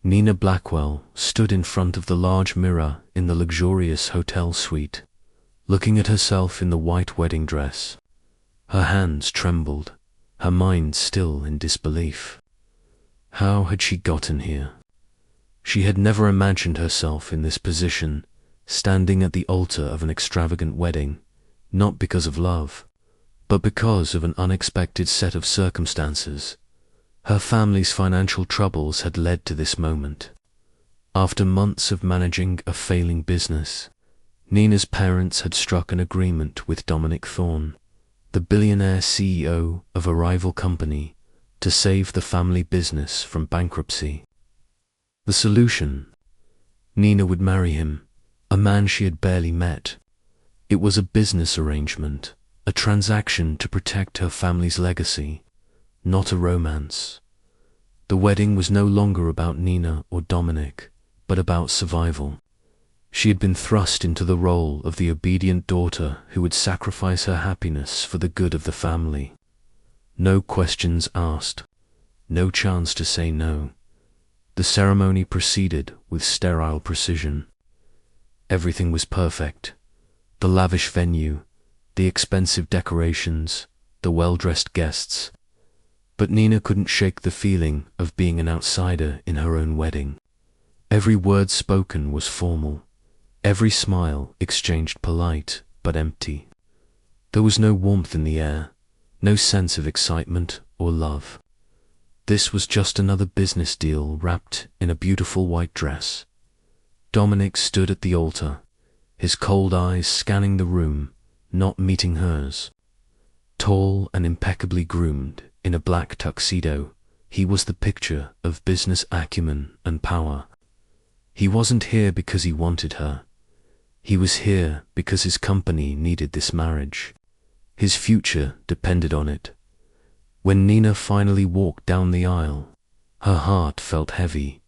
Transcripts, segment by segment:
Nina Blackwell stood in front of the large mirror in the luxurious hotel suite, looking at herself in the white wedding dress. Her hands trembled, her mind still in disbelief. How had she gotten here? She had never imagined herself in this position, standing at the altar of an extravagant wedding, not because of love, but because of an unexpected set of circumstances. Her family's financial troubles had led to this moment. After months of managing a failing business, Nina's parents had struck an agreement with Dominic Thorne, the billionaire CEO of a rival company, to save the family business from bankruptcy. The solution? Nina would marry him, a man she had barely met. It was a business arrangement, a transaction to protect her family's legacy, not a romance. The wedding was no longer about Nina or Dominic, but about survival. She had been thrust into the role of the obedient daughter who would sacrifice her happiness for the good of the family. No questions asked, no chance to say no. The ceremony proceeded with sterile precision. Everything was perfect. The lavish venue, the expensive decorations, the well-dressed guests. But Nina couldn't shake the feeling of being an outsider in her own wedding. Every word spoken was formal. Every smile exchanged polite but empty. There was no warmth in the air, no sense of excitement or love. This was just another business deal wrapped in a beautiful white dress. Dominic stood at the altar, his cold eyes scanning the room, not meeting hers. Tall and impeccably groomed in a black tuxedo, he was the picture of business acumen and power. He wasn't here because he wanted her. He was here because his company needed this marriage. His future depended on it. When Nina finally walked down the aisle, her heart felt heavy,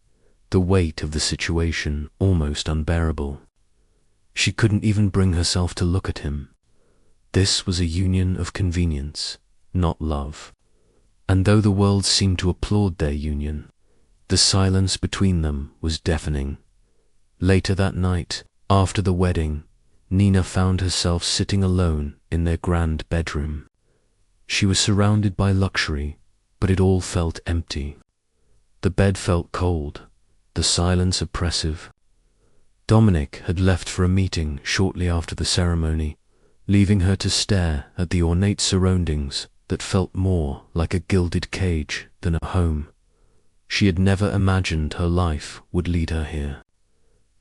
the weight of the situation almost unbearable. She couldn't even bring herself to look at him. This was a union of convenience, not love. And though the world seemed to applaud their union, the silence between them was deafening. Later that night, after the wedding, Nina found herself sitting alone in their grand bedroom. She was surrounded by luxury, but it all felt empty. The bed felt cold, the silence oppressive. Dominic had left for a meeting shortly after the ceremony, leaving her to stare at the ornate surroundings that felt more like a gilded cage than a home. She had never imagined her life would lead her here.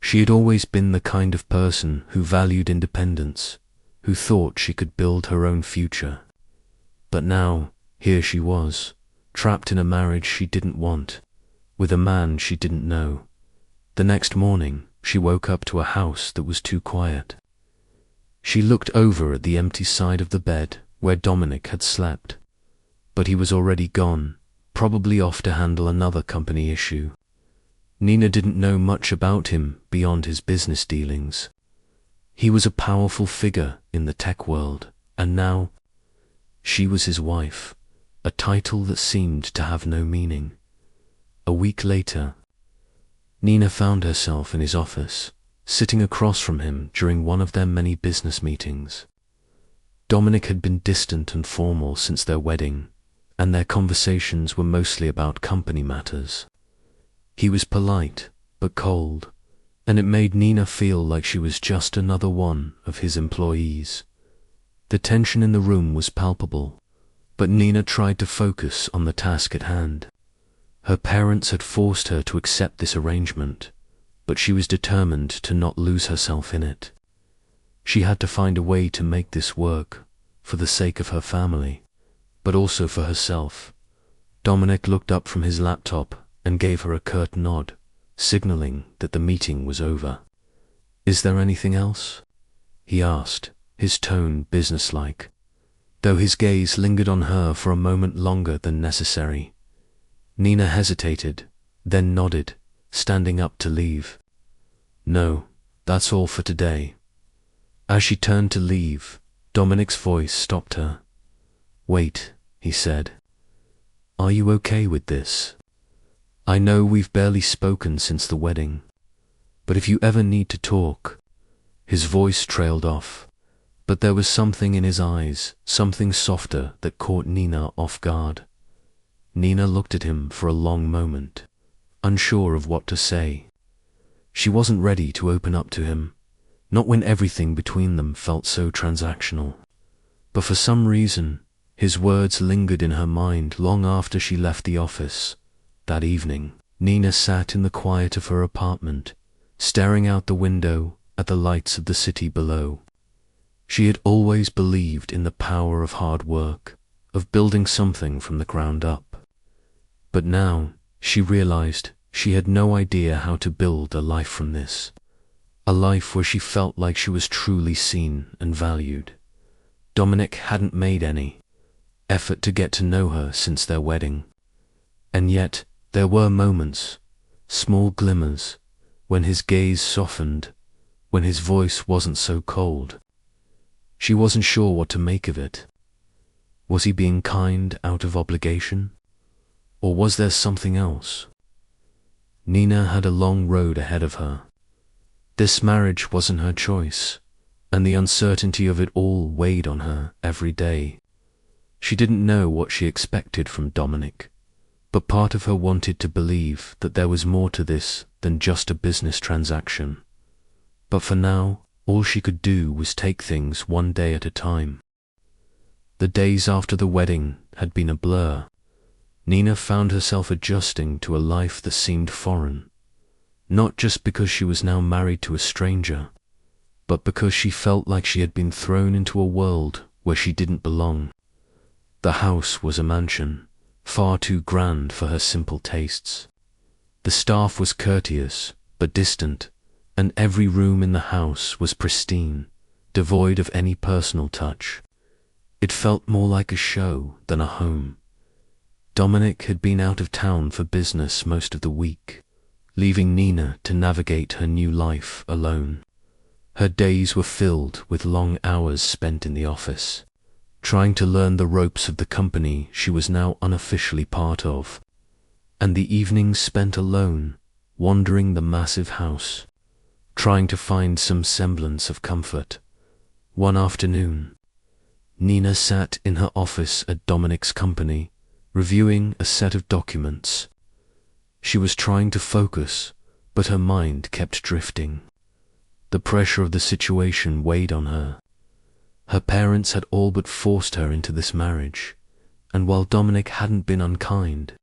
She had always been the kind of person who valued independence, who thought she could build her own future. But now, here she was, trapped in a marriage she didn't want, with a man she didn't know. The next morning, she woke up to a house that was too quiet. She looked over at the empty side of the bed where Dominic had slept, but he was already gone, probably off to handle another company issue. Nina didn't know much about him beyond his business dealings. He was a powerful figure in the tech world, and now she was his wife, a title that seemed to have no meaning. A week later, Nina found herself in his office, sitting across from him during one of their many business meetings. Dominic had been distant and formal since their wedding, and their conversations were mostly about company matters. He was polite, but cold, and it made Nina feel like she was just another one of his employees. The tension in the room was palpable, but Nina tried to focus on the task at hand. Her parents had forced her to accept this arrangement, but she was determined to not lose herself in it. She had to find a way to make this work, for the sake of her family, but also for herself. Dominic looked up from his laptop and gave her a curt nod, signaling that the meeting was over. "Is there anything else?" he asked, his tone businesslike, though his gaze lingered on her for a moment longer than necessary. Nina hesitated, then nodded, standing up to leave. "No, that's all for today." As she turned to leave, Dominic's voice stopped her. "Wait," he said. "Are you okay with this?" I know we've barely spoken since the wedding, but if you ever need to talk." His voice trailed off, but there was something in his eyes, something softer that caught Nina off guard. Nina looked at him for a long moment, unsure of what to say. She wasn't ready to open up to him, not when everything between them felt so transactional. But for some reason, his words lingered in her mind long after she left the office. That evening, Nina sat in the quiet of her apartment, staring out the window at the lights of the city below. She had always believed in the power of hard work, of building something from the ground up. But now she realized she had no idea how to build a life from this, a life where she felt like she was truly seen and valued. Dominic hadn't made any effort to get to know her since their wedding. And yet there were moments, small glimmers, when his gaze softened, when his voice wasn't so cold. She wasn't sure what to make of it. Was he being kind out of obligation? Or was there something else? Nina had a long road ahead of her. This marriage wasn't her choice, and the uncertainty of it all weighed on her every day. She didn't know what she expected from Dominic, but part of her wanted to believe that there was more to this than just a business transaction. But for now, all she could do was take things one day at a time. The days after the wedding had been a blur. Nina found herself adjusting to a life that seemed foreign, not just because she was now married to a stranger, but because she felt like she had been thrown into a world where she didn't belong. The house was a mansion, far too grand for her simple tastes. The staff was courteous, but distant, and every room in the house was pristine, devoid of any personal touch. It felt more like a show than a home. Dominic had been out of town for business most of the week, leaving Nina to navigate her new life alone. Her days were filled with long hours spent in the office, trying to learn the ropes of the company she was now unofficially part of, and the evenings spent alone, wandering the massive house, trying to find some semblance of comfort. One afternoon, Nina sat in her office at Dominic's company, reviewing a set of documents. She was trying to focus, but her mind kept drifting. The pressure of the situation weighed on her. Her parents had all but forced her into this marriage, and while Dominic hadn't been unkind,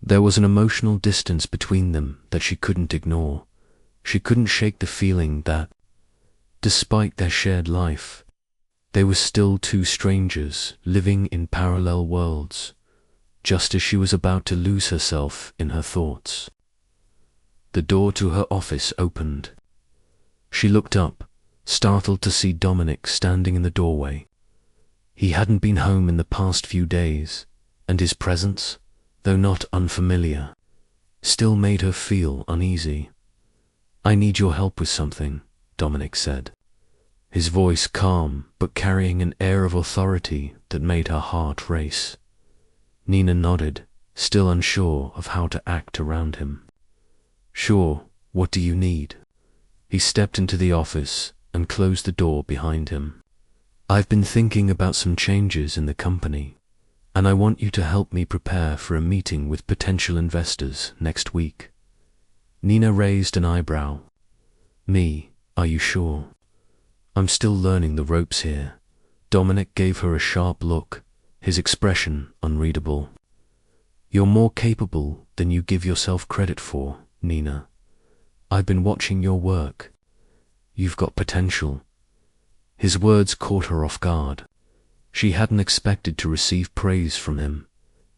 there was an emotional distance between them that she couldn't ignore. She couldn't shake the feeling that, despite their shared life, they were still two strangers living in parallel worlds, just as she was about to lose herself in her thoughts. The door to her office opened. She looked up, startled to see Dominic standing in the doorway. He hadn't been home in the past few days, and his presence, though not unfamiliar, still made her feel uneasy. "I need your help with something," Dominic said, his voice calm but carrying an air of authority that made her heart race. Nina nodded, still unsure of how to act around him. "Sure, what do you need?" He stepped into the office and closed the door behind him. "I've been thinking about some changes in the company, and I want you to help me prepare for a meeting with potential investors next week." Nina raised an eyebrow. "Me, are you sure? I'm still learning the ropes here." Dominic gave her a sharp look, his expression unreadable. "You're more capable than you give yourself credit for, Nina. I've been watching your work. You've got potential." His words caught her off guard. She hadn't expected to receive praise from him,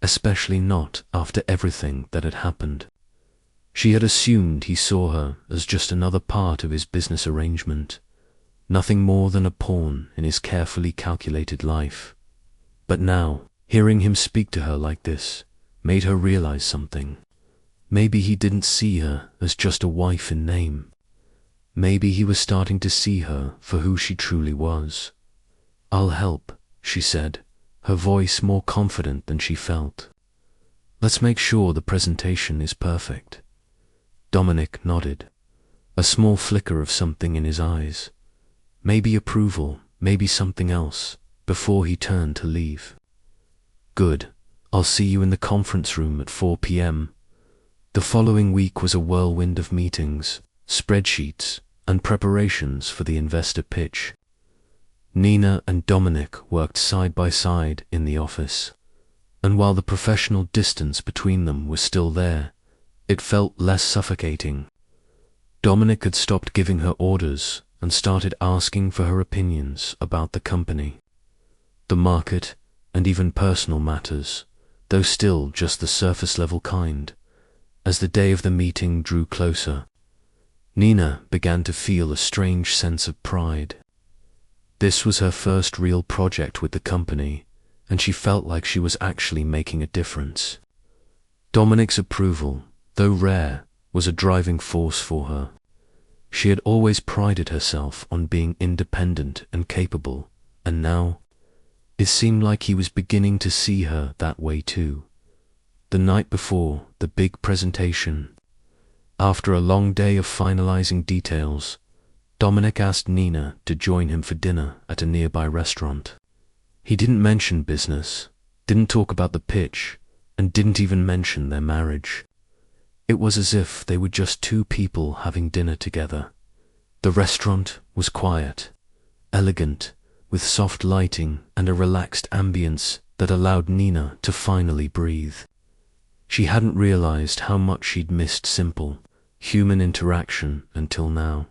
especially not after everything that had happened. She had assumed he saw her as just another part of his business arrangement, nothing more than a pawn in his carefully calculated life. But now, hearing him speak to her like this, made her realize something. Maybe he didn't see her as just a wife in name. Maybe he was starting to see her for who she truly was. "I'll help," she said, her voice more confident than she felt. Let's make sure the presentation is perfect. Dominic nodded, a small flicker of something in his eyes. Maybe approval, maybe something else, before he turned to leave. Good. I'll see you in the conference room at 4 p.m. The following week was a whirlwind of meetings, spreadsheets, and preparations for the investor pitch. Nina and Dominic worked side by side in the office, and while the professional distance between them was still there, it felt less suffocating. Dominic had stopped giving her orders and started asking for her opinions about the company, the market, and even personal matters, though still just the surface-level kind. As the day of the meeting drew closer, Nina began to feel a strange sense of pride. This was her first real project with the company, and she felt like she was actually making a difference. Dominic's approval, though rare, was a driving force for her. She had always prided herself on being independent and capable, and now it seemed like he was beginning to see her that way too. The night before the big presentation, after a long day of finalizing details, Dominic asked Nina to join him for dinner at a nearby restaurant. He didn't mention business, didn't talk about the pitch, and didn't even mention their marriage. It was as if they were just two people having dinner together. The restaurant was quiet, elegant, with soft lighting and a relaxed ambience that allowed Nina to finally breathe. She hadn't realized how much she'd missed simple, human interaction until now.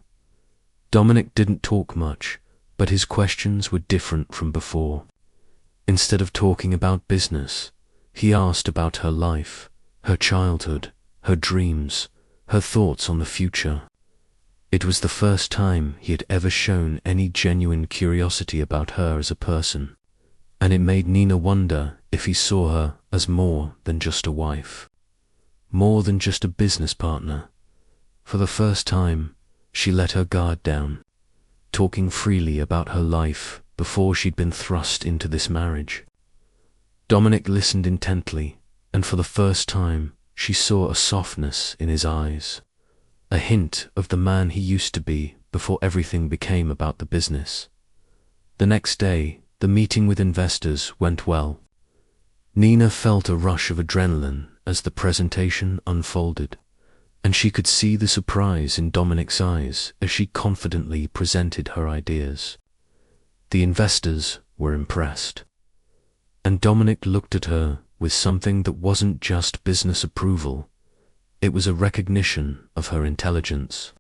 Dominic didn't talk much, but his questions were different from before. Instead of talking about business, he asked about her life, her childhood, her dreams, her thoughts on the future. It was the first time he had ever shown any genuine curiosity about her as a person, and it made Nina wonder if he saw her as more than just a wife, more than just a business partner. For the first time, she let her guard down, talking freely about her life before she'd been thrust into this marriage. Dominic listened intently, and for the first time, she saw a softness in his eyes, a hint of the man he used to be before everything became about the business. The next day, the meeting with investors went well. Nina felt a rush of adrenaline as the presentation unfolded, and she could see the surprise in Dominic's eyes as she confidently presented her ideas. The investors were impressed, and Dominic looked at her with something that wasn't just business approval. It was a recognition of her intelligence,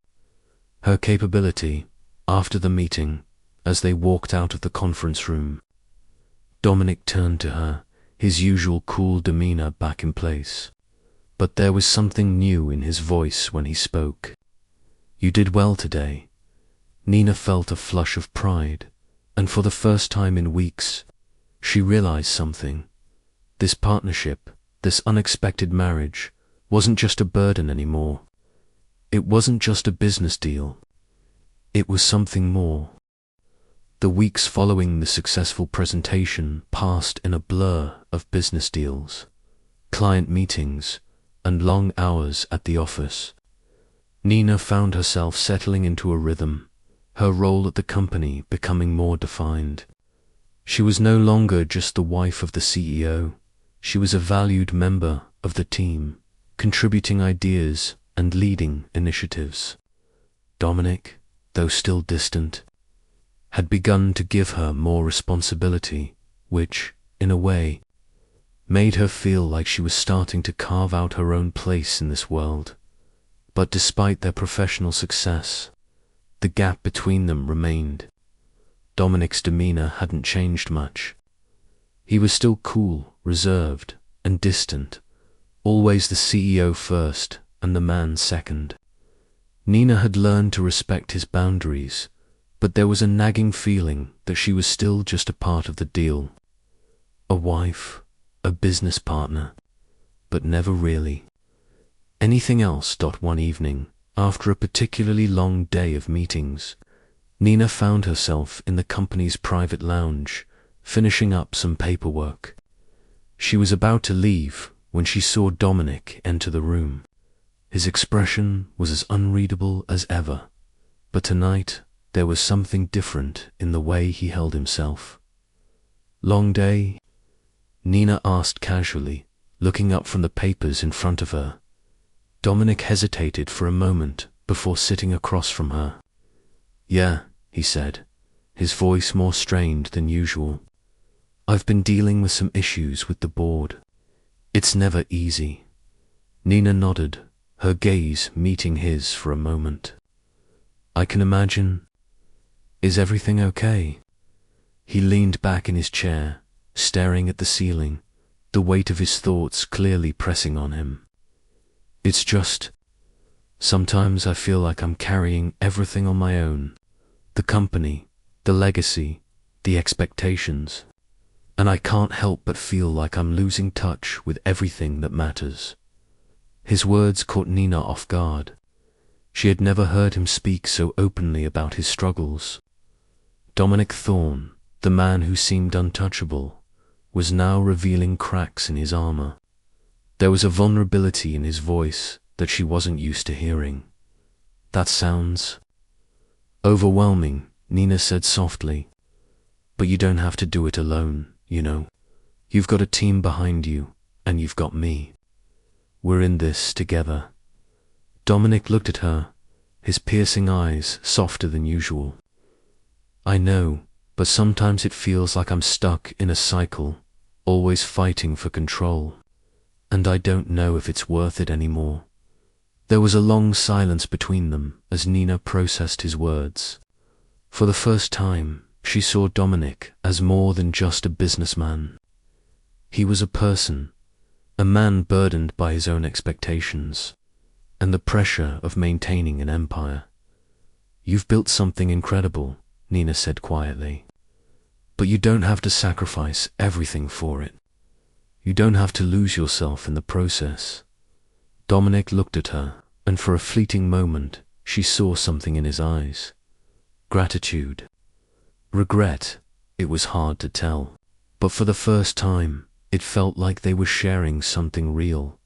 her capability. After the meeting, as they walked out of the conference room, Dominic turned to her, his usual cool demeanor back in place. But there was something new in his voice when he spoke. "You did well today." Nina felt a flush of pride, and for the first time in weeks, she realized something. This partnership, this unexpected marriage, wasn't just a burden anymore. It wasn't just a business deal. It was something more. The weeks following the successful presentation passed in a blur of business deals, client meetings, and long hours at the office. Nina found herself settling into a rhythm, her role at the company becoming more defined. She was no longer just the wife of the CEO. She was a valued member of the team, contributing ideas and leading initiatives. Dominic, though still distant, had begun to give her more responsibility, which, in a way, made her feel like she was starting to carve out her own place in this world. But despite their professional success, the gap between them remained. Dominic's demeanor hadn't changed much. He was still cool, reserved, and distant, always the CEO first and the man second. Nina had learned to respect his boundaries, but there was a nagging feeling that she was still just a part of the deal. A wife, a business partner, but never really anything else. One evening, after a particularly long day of meetings, Nina found herself in the company's private lounge, finishing up some paperwork. She was about to leave when she saw Dominic enter the room. His expression was as unreadable as ever, but tonight there was something different in the way he held himself. "Long day?" Nina asked casually, looking up from the papers in front of her. Dominic hesitated for a moment before sitting across from her. "Yeah," he said, his voice more strained than usual. "I've been dealing with some issues with the board. It's never easy." Nina nodded, her gaze meeting his for a moment. "I can imagine. Is everything okay?" He leaned back in his chair, staring at the ceiling, the weight of his thoughts clearly pressing on him. "It's just, sometimes I feel like I'm carrying everything on my own. The company, the legacy, the expectations. And I can't help but feel like I'm losing touch with everything that matters." His words caught Nina off guard. She had never heard him speak so openly about his struggles. Dominic Thorne, the man who seemed untouchable, was now revealing cracks in his armor. There was a vulnerability in his voice that she wasn't used to hearing. "That sounds overwhelming," Nina said softly. "But you don't have to do it alone, you know. You've got a team behind you, and you've got me. We're in this together." Dominic looked at her, his piercing eyes softer than usual. "I know, but sometimes it feels like I'm stuck in a cycle, always fighting for control. And I don't know if it's worth it anymore." There was a long silence between them as Nina processed his words. For the first time, she saw Dominic as more than just a businessman. He was a person, a man burdened by his own expectations, and the pressure of maintaining an empire. "You've built something incredible," Nina said quietly. "But you don't have to sacrifice everything for it. You don't have to lose yourself in the process." Dominic looked at her, and for a fleeting moment, she saw something in his eyes. Gratitude. Regret. It was hard to tell. But for the first time, it felt like they were sharing something real.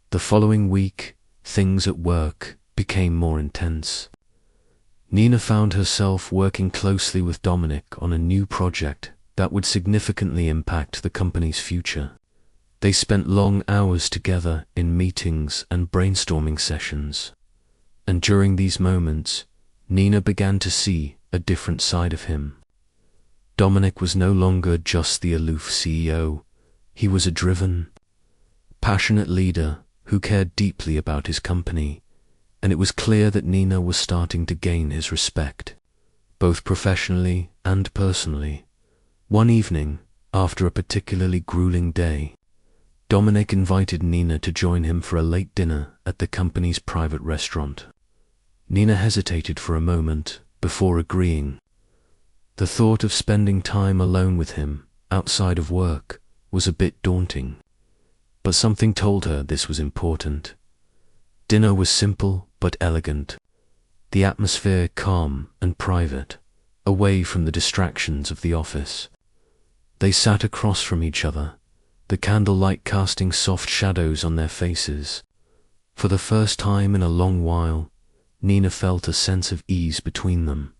The following week, things at work became more intense. Nina found herself working closely with Dominic on a new project that would significantly impact the company's future. They spent long hours together in meetings and brainstorming sessions. And during these moments, Nina began to see a different side of him. Dominic was no longer just the aloof CEO. He was a driven, passionate leader who cared deeply about his company, and it was clear that Nina was starting to gain his respect, both professionally and personally. One evening, after a particularly grueling day, Dominic invited Nina to join him for a late dinner at the company's private restaurant. Nina hesitated for a moment before agreeing. The thought of spending time alone with him, outside of work, was a bit daunting. But something told her this was important. Dinner was simple but elegant, the atmosphere calm and private, away from the distractions of the office. They sat across from each other, the candlelight casting soft shadows on their faces. For the first time in a long while, Nina felt a sense of ease between them.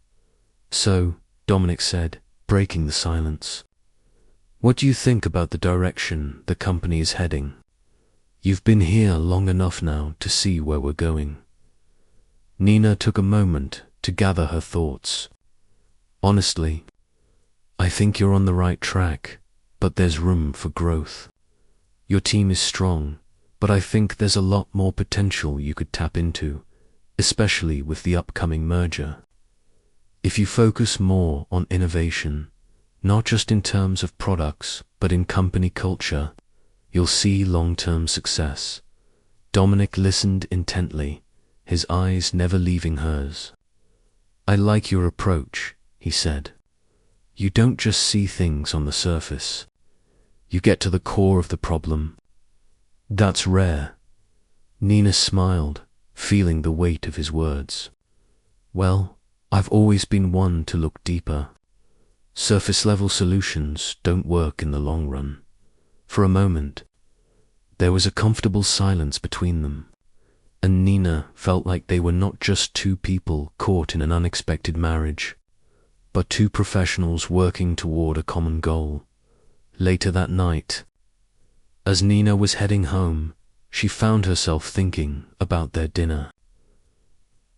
"So," Dominic said, breaking the silence, "what do you think about the direction the company is heading? You've been here long enough now to see where we're going." Nina took a moment to gather her thoughts. "Honestly, I think you're on the right track, but there's room for growth. Your team is strong, but I think there's a lot more potential you could tap into, especially with the upcoming merger. If you focus more on innovation, not just in terms of products, but in company culture, you'll see long-term success." Dominic listened intently, his eyes never leaving hers. "I like your approach," he said. "You don't just see things on the surface. You get to the core of the problem. That's rare." Nina smiled, feeling the weight of his words. "Well, I've always been one to look deeper. Surface-level solutions don't work in the long run." For a moment, There was a comfortable silence between them, and Nina felt like they were not just two people caught in an unexpected marriage, but two professionals working toward a common goal. Later that night, as Nina was heading home, she found herself thinking about their dinner.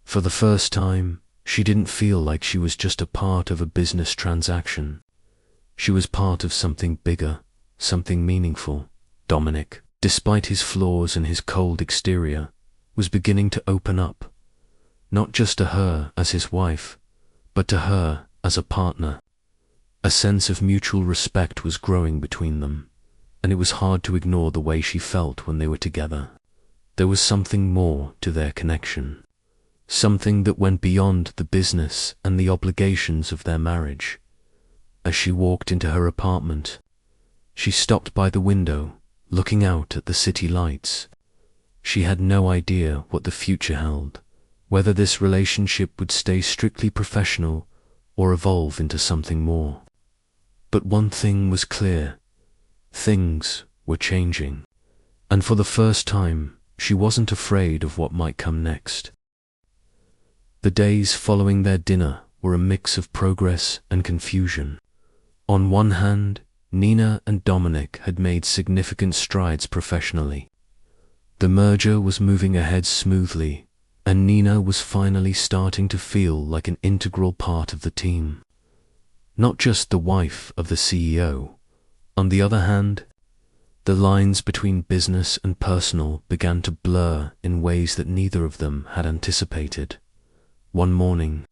For the first time, she didn't feel like she was just a part of a business transaction. She was part of something bigger, something meaningful. Dominic, despite his flaws and his cold exterior, was beginning to open up, not just to her as his wife, but to her as a partner. A sense of mutual respect was growing between them, and it was hard to ignore the way she felt when they were together. There was something more to their connection, something that went beyond the business and the obligations of their marriage. As she walked into her apartment, she stopped by the window, looking out at the city lights. She had no idea what the future held, whether this relationship would stay strictly professional or evolve into something more. But one thing was clear: things were changing, and for the first time, she wasn't afraid of what might come next. The days following their dinner were a mix of progress and confusion. On one hand, Nina and Dominic had made significant strides professionally. The merger was moving ahead smoothly, and Nina was finally starting to feel like an integral part of the team, not just the wife of the CEO. On the other hand, the lines between business and personal began to blur in ways that neither of them had anticipated. One morning,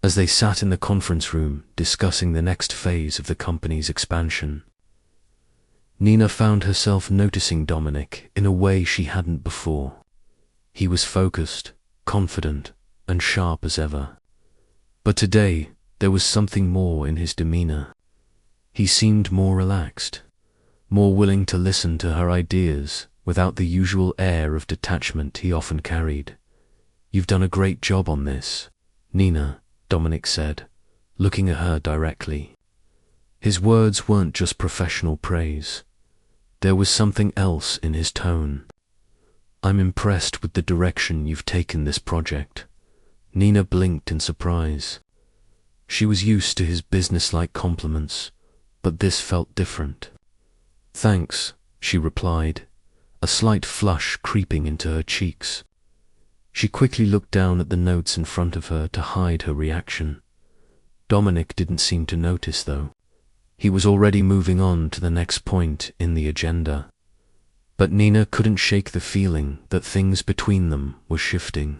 as they sat in the conference room discussing the next phase of the company's expansion, Nina found herself noticing Dominic in a way she hadn't before. He was focused, confident, and sharp as ever. But today, there was something more in his demeanor. He seemed more relaxed, more willing to listen to her ideas without the usual air of detachment he often carried. "You've done a great job on this, Nina," Dominic said, looking at her directly. His words weren't just professional praise. There was something else in his tone. "I'm impressed with the direction you've taken this project." Nina blinked in surprise. She was used to his business-like compliments, but this felt different. "Thanks," she replied, a slight flush creeping into her cheeks. She quickly looked down at the notes in front of her to hide her reaction. Dominic didn't seem to notice, though. He was already moving on to the next point in the agenda. But Nina couldn't shake the feeling that things between them were shifting.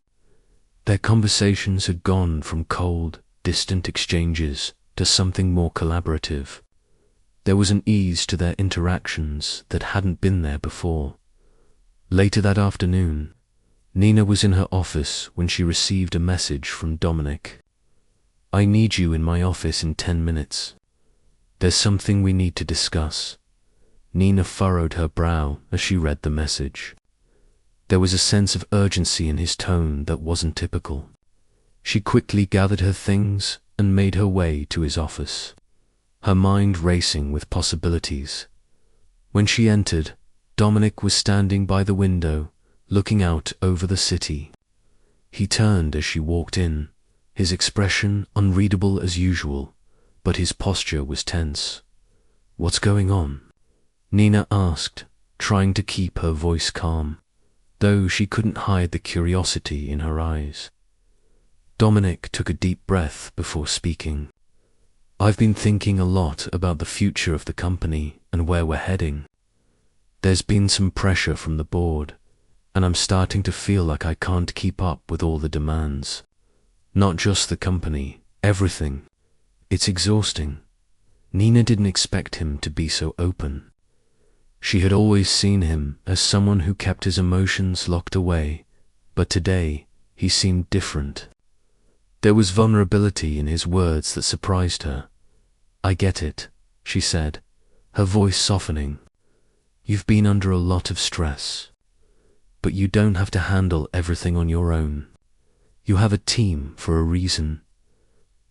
Their conversations had gone from cold, distant exchanges to something more collaborative. There was an ease to their interactions that hadn't been there before. Later that afternoon, Nina was in her office when she received a message from Dominic. "I need you in my office in 10 minutes. There's something we need to discuss." Nina furrowed her brow as she read the message. There was a sense of urgency in his tone that wasn't typical. She quickly gathered her things and made her way to his office, her mind racing with possibilities. When she entered, Dominic was standing by the window, looking out over the city. He turned as she walked in, his expression unreadable as usual, but his posture was tense. "What's going on?" Nina asked, trying to keep her voice calm, though she couldn't hide the curiosity in her eyes. Dominic took a deep breath before speaking. "I've been thinking a lot about the future of the company and where we're heading. There's been some pressure from the board, and I'm starting to feel like I can't keep up with all the demands. Not just the company, everything. It's exhausting." Nina didn't expect him to be so open. She had always seen him as someone who kept his emotions locked away, but today he seemed different. There was vulnerability in his words that surprised her. "I get it," she said, her voice softening. "You've been under a lot of stress. But you don't have to handle everything on your own. You have a team for a reason."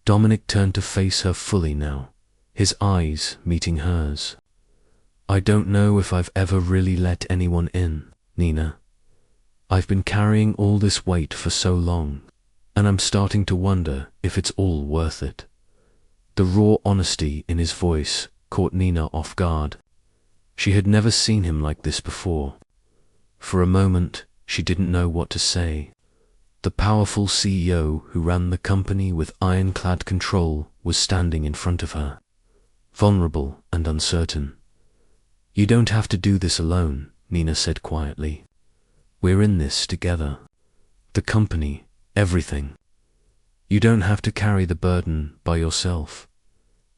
Dominic turned to face her fully now, his eyes meeting hers. I don't know if I've ever really let anyone in, Nina. I've been carrying all this weight for so long, and I'm starting to wonder if it's all worth it. The raw honesty in his voice caught Nina off guard. She had never seen him like this before. For a moment, she didn't know what to say. The powerful CEO who ran the company with ironclad control was standing in front of her, vulnerable and uncertain. You don't have to do this alone, Nina said quietly. We're in this together. The company, everything. You don't have to carry the burden by yourself.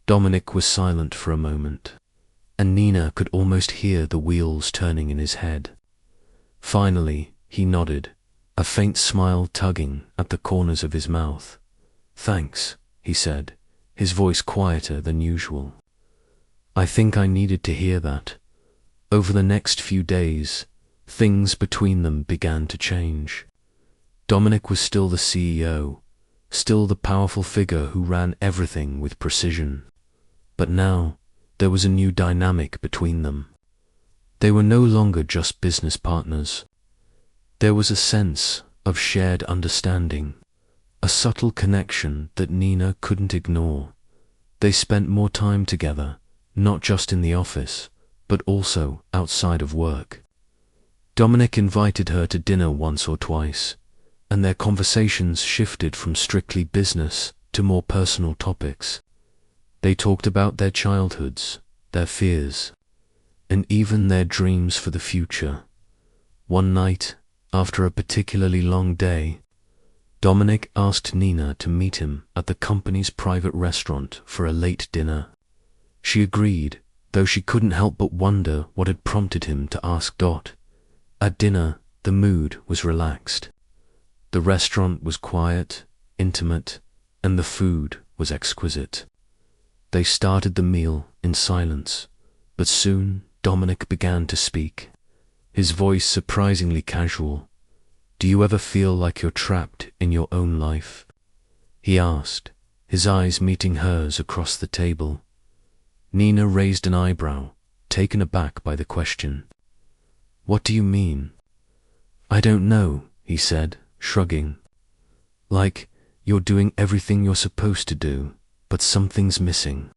Dominic was silent for a moment, and Nina could almost hear the wheels turning in his head. Finally, he nodded, a faint smile tugging at the corners of his mouth. Thanks, he said, his voice quieter than usual. I think I needed to hear that. Over the next few days, things between them began to change. Dominic was still the CEO, still the powerful figure who ran everything with precision. But now, there was a new dynamic between them. They were no longer just business partners. There was a sense of shared understanding, a subtle connection that Nina couldn't ignore. They spent more time together, not just in the office, but also outside of work. Dominic invited her to dinner once or twice, and their conversations shifted from strictly business to more personal topics. They talked about their childhoods, their fears, and even their dreams for the future. One night, after a particularly long day, Dominic asked Nina to meet him at the company's private restaurant for a late dinner. She agreed, though she couldn't help but wonder what had prompted him to ask Dot. At dinner, the mood was relaxed. The restaurant was quiet, intimate, and the food was exquisite. They started the meal in silence, but soon Dominic began to speak, his voice surprisingly casual. Do you ever feel like you're trapped in your own life? He asked, his eyes meeting hers across the table. Nina raised an eyebrow, taken aback by the question. What do you mean? I don't know, he said, shrugging. Like, you're doing everything you're supposed to do, but something's missing.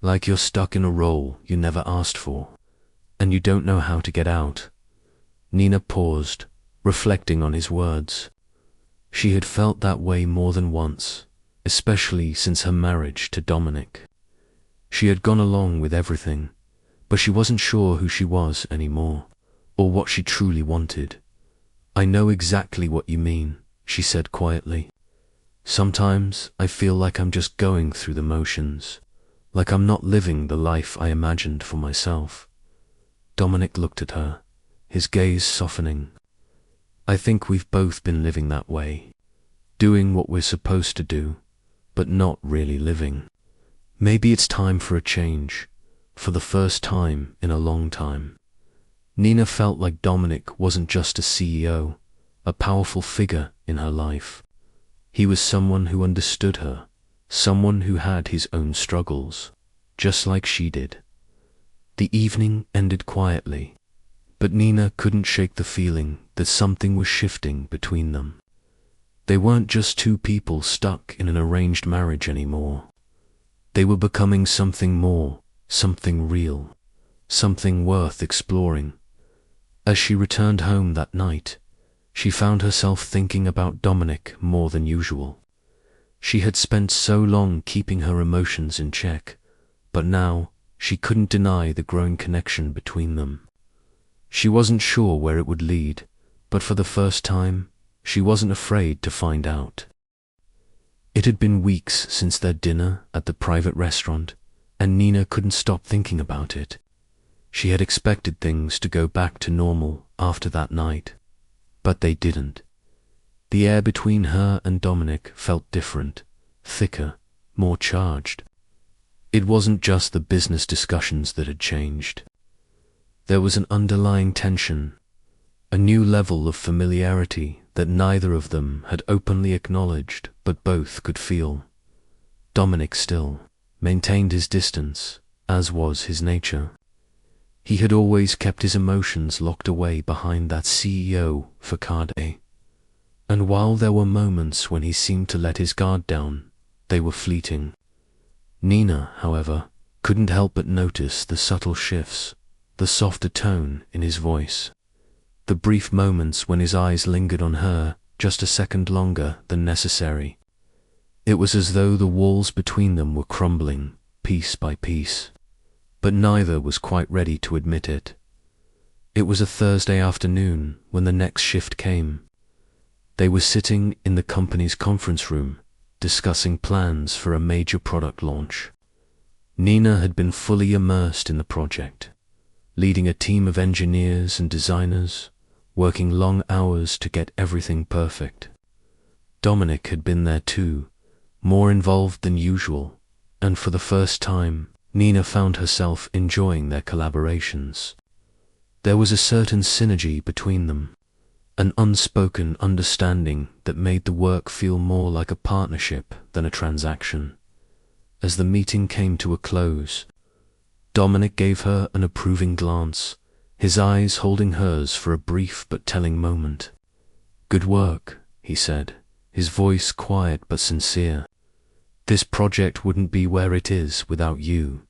Like you're stuck in a role you never asked for, and you don't know how to get out. Nina paused, reflecting on his words. She had felt that way more than once, especially since her marriage to Dominic. She had gone along with everything, but she wasn't sure who she was anymore, or what she truly wanted. I know exactly what you mean, she said quietly. Sometimes I feel like I'm just going through the motions, like I'm not living the life I imagined for myself. Dominic looked at her, his gaze softening. I think we've both been living that way, doing what we're supposed to do, but not really living. Maybe it's time for a change, for the first time in a long time. Nina felt like Dominic wasn't just a CEO, a powerful figure in her life. He was someone who understood her, someone who had his own struggles, just like she did. The evening ended quietly, but Nina couldn't shake the feeling that something was shifting between them. They weren't just two people stuck in an arranged marriage anymore. They were becoming something more, something real, something worth exploring. As she returned home that night, she found herself thinking about Dominic more than usual. She had spent so long keeping her emotions in check, but now she couldn't deny the growing connection between them. She wasn't sure where it would lead, but for the first time, she wasn't afraid to find out. It had been weeks since their dinner at the private restaurant, and Nina couldn't stop thinking about it. She had expected things to go back to normal after that night, but they didn't. The air between her and Dominic felt different, thicker, more charged. It wasn't just the business discussions that had changed. There was an underlying tension, a new level of familiarity that neither of them had openly acknowledged, but both could feel. Dominic still maintained his distance, as was his nature. He had always kept his emotions locked away behind that CEO facade. And while there were moments when he seemed to let his guard down, they were fleeting. Nina, however, couldn't help but notice the subtle shifts, the softer tone in his voice, the brief moments when his eyes lingered on her just a second longer than necessary. It was as though the walls between them were crumbling, piece by piece. But neither was quite ready to admit it. It was a Thursday afternoon when the next shift came. They were sitting in the company's conference room, discussing plans for a major product launch. Nina had been fully immersed in the project, leading a team of engineers and designers, working long hours to get everything perfect. Dominic had been there too, more involved than usual, and for the first time, Nina found herself enjoying their collaborations. There was a certain synergy between them, an unspoken understanding that made the work feel more like a partnership than a transaction. As the meeting came to a close, Dominic gave her an approving glance, his eyes holding hers for a brief but telling moment. "Good work," he said, his voice quiet but sincere. "This project wouldn't be where it is without you."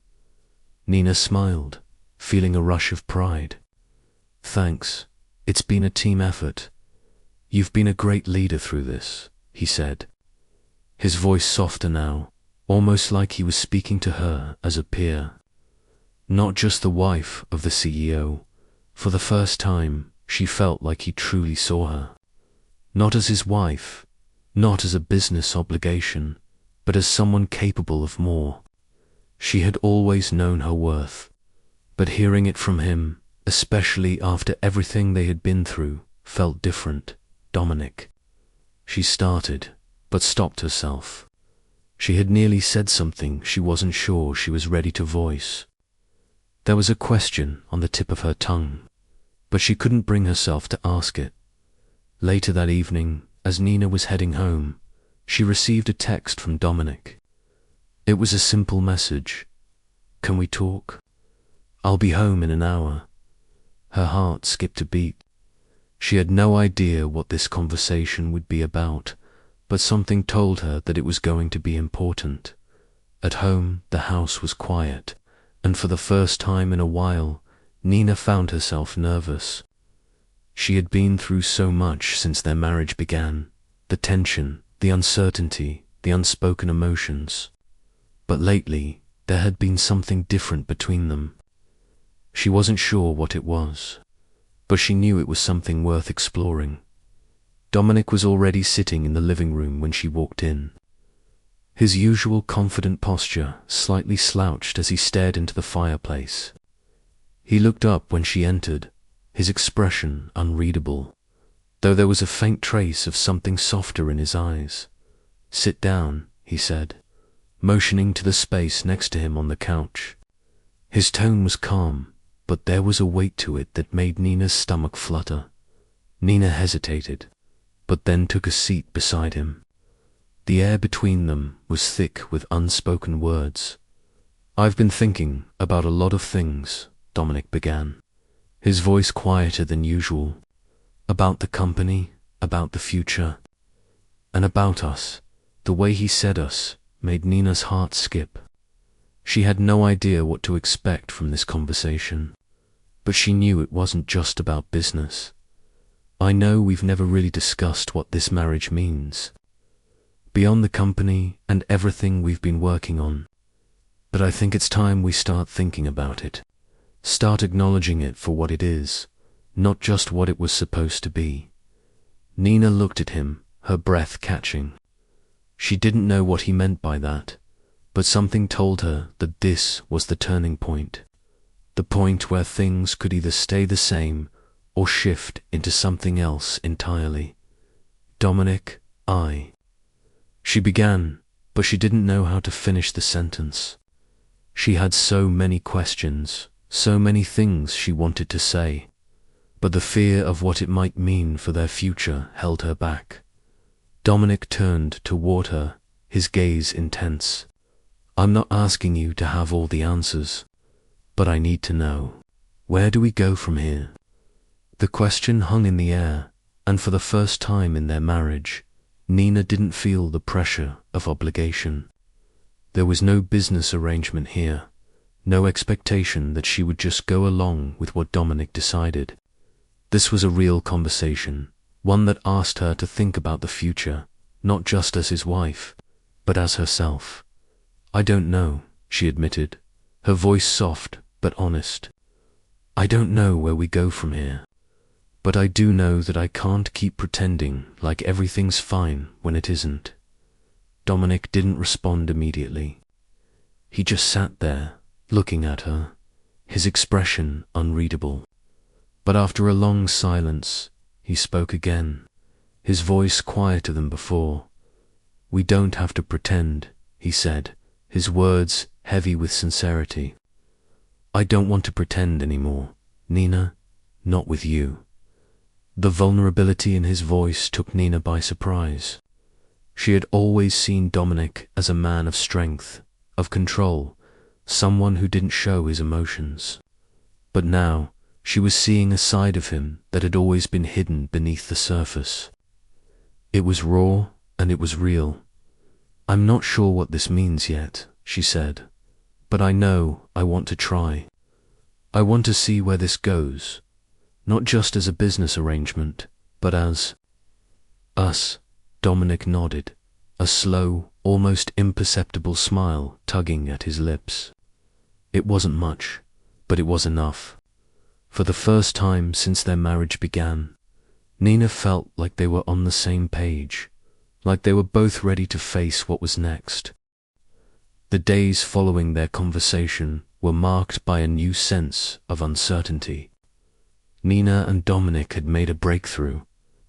Nina smiled, feeling a rush of pride. "Thanks. It's been a team effort. You've been a great leader through this," he said, his voice softer now, almost like he was speaking to her as a peer. Not just the wife of the CEO. For the first time, she felt like he truly saw her. Not as his wife, not as a business obligation, but as someone capable of more. She had always known her worth, but hearing it from him, especially after everything they had been through, felt different. "Dominic." She started, but stopped herself. She had nearly said something she wasn't sure she was ready to voice. There was a question on the tip of her tongue, but she couldn't bring herself to ask it. Later that evening, as Nina was heading home, she received a text from Dominic. It was a simple message. "Can we talk? I'll be home in an hour." Her heart skipped a beat. She had no idea what this conversation would be about, but something told her that it was going to be important. At home, the house was quiet, and for the first time in a while, Nina found herself nervous. She had been through so much since their marriage began, the tension, the uncertainty, the unspoken emotions. But lately, there had been something different between them. She wasn't sure what it was, but she knew it was something worth exploring. Dominic was already sitting in the living room when she walked in. His usual confident posture slightly slouched as he stared into the fireplace. He looked up when she entered, his expression unreadable, though there was a faint trace of something softer in his eyes. "Sit down," he said, motioning to the space next to him on the couch. His tone was calm, but there was a weight to it that made Nina's stomach flutter. Nina hesitated, but then took a seat beside him. The air between them was thick with unspoken words. "I've been thinking about a lot of things," Dominic began, his voice quieter than usual. "About the company, about the future, and about us." The way he said us made Nina's heart skip. She had no idea what to expect from this conversation, but she knew it wasn't just about business. "I know we've never really discussed what this marriage means, beyond the company and everything we've been working on, but I think it's time we start thinking about it, start acknowledging it for what it is, not just what it was supposed to be." Nina looked at him, her breath catching. She didn't know what he meant by that, but something told her that this was the turning point, the point where things could either stay the same or shift into something else entirely. "Dominic, She began, but she didn't know how to finish the sentence. She had so many questions, so many things she wanted to say, but the fear of what it might mean for their future held her back. Dominic turned toward her, his gaze intense. "I'm not asking you to have all the answers, but I need to know." Where do we go from here? The question hung in the air, and for the first time in their marriage, Nina didn't feel the pressure of obligation. There was no business arrangement here, no expectation that she would just go along with what Dominic decided. This was a real conversation, one that asked her to think about the future, not just as his wife, but as herself. "I don't know," she admitted, her voice soft but honest. "I don't know where we go from here. But I do know that I can't keep pretending like everything's fine when it isn't." Dominic didn't respond immediately. He just sat there, looking at her, his expression unreadable. But after a long silence, he spoke again, his voice quieter than before. "We don't have to pretend," he said, his words heavy with sincerity. "I don't want to pretend anymore, Nina, not with you." The vulnerability in his voice took Nina by surprise. She had always seen Dominic as a man of strength, of control, someone who didn't show his emotions. But now, she was seeing a side of him that had always been hidden beneath the surface. It was raw and it was real. "I'm not sure what this means yet," she said, "but I know I want to try. I want to see where this goes. Not just as a business arrangement, but as us." Dominic nodded, a slow, almost imperceptible smile tugging at his lips. It wasn't much, but it was enough. For the first time since their marriage began, Nina felt like they were on the same page, like they were both ready to face what was next. The days following their conversation were marked by a new sense of uncertainty. Nina and Dominic had made a breakthrough,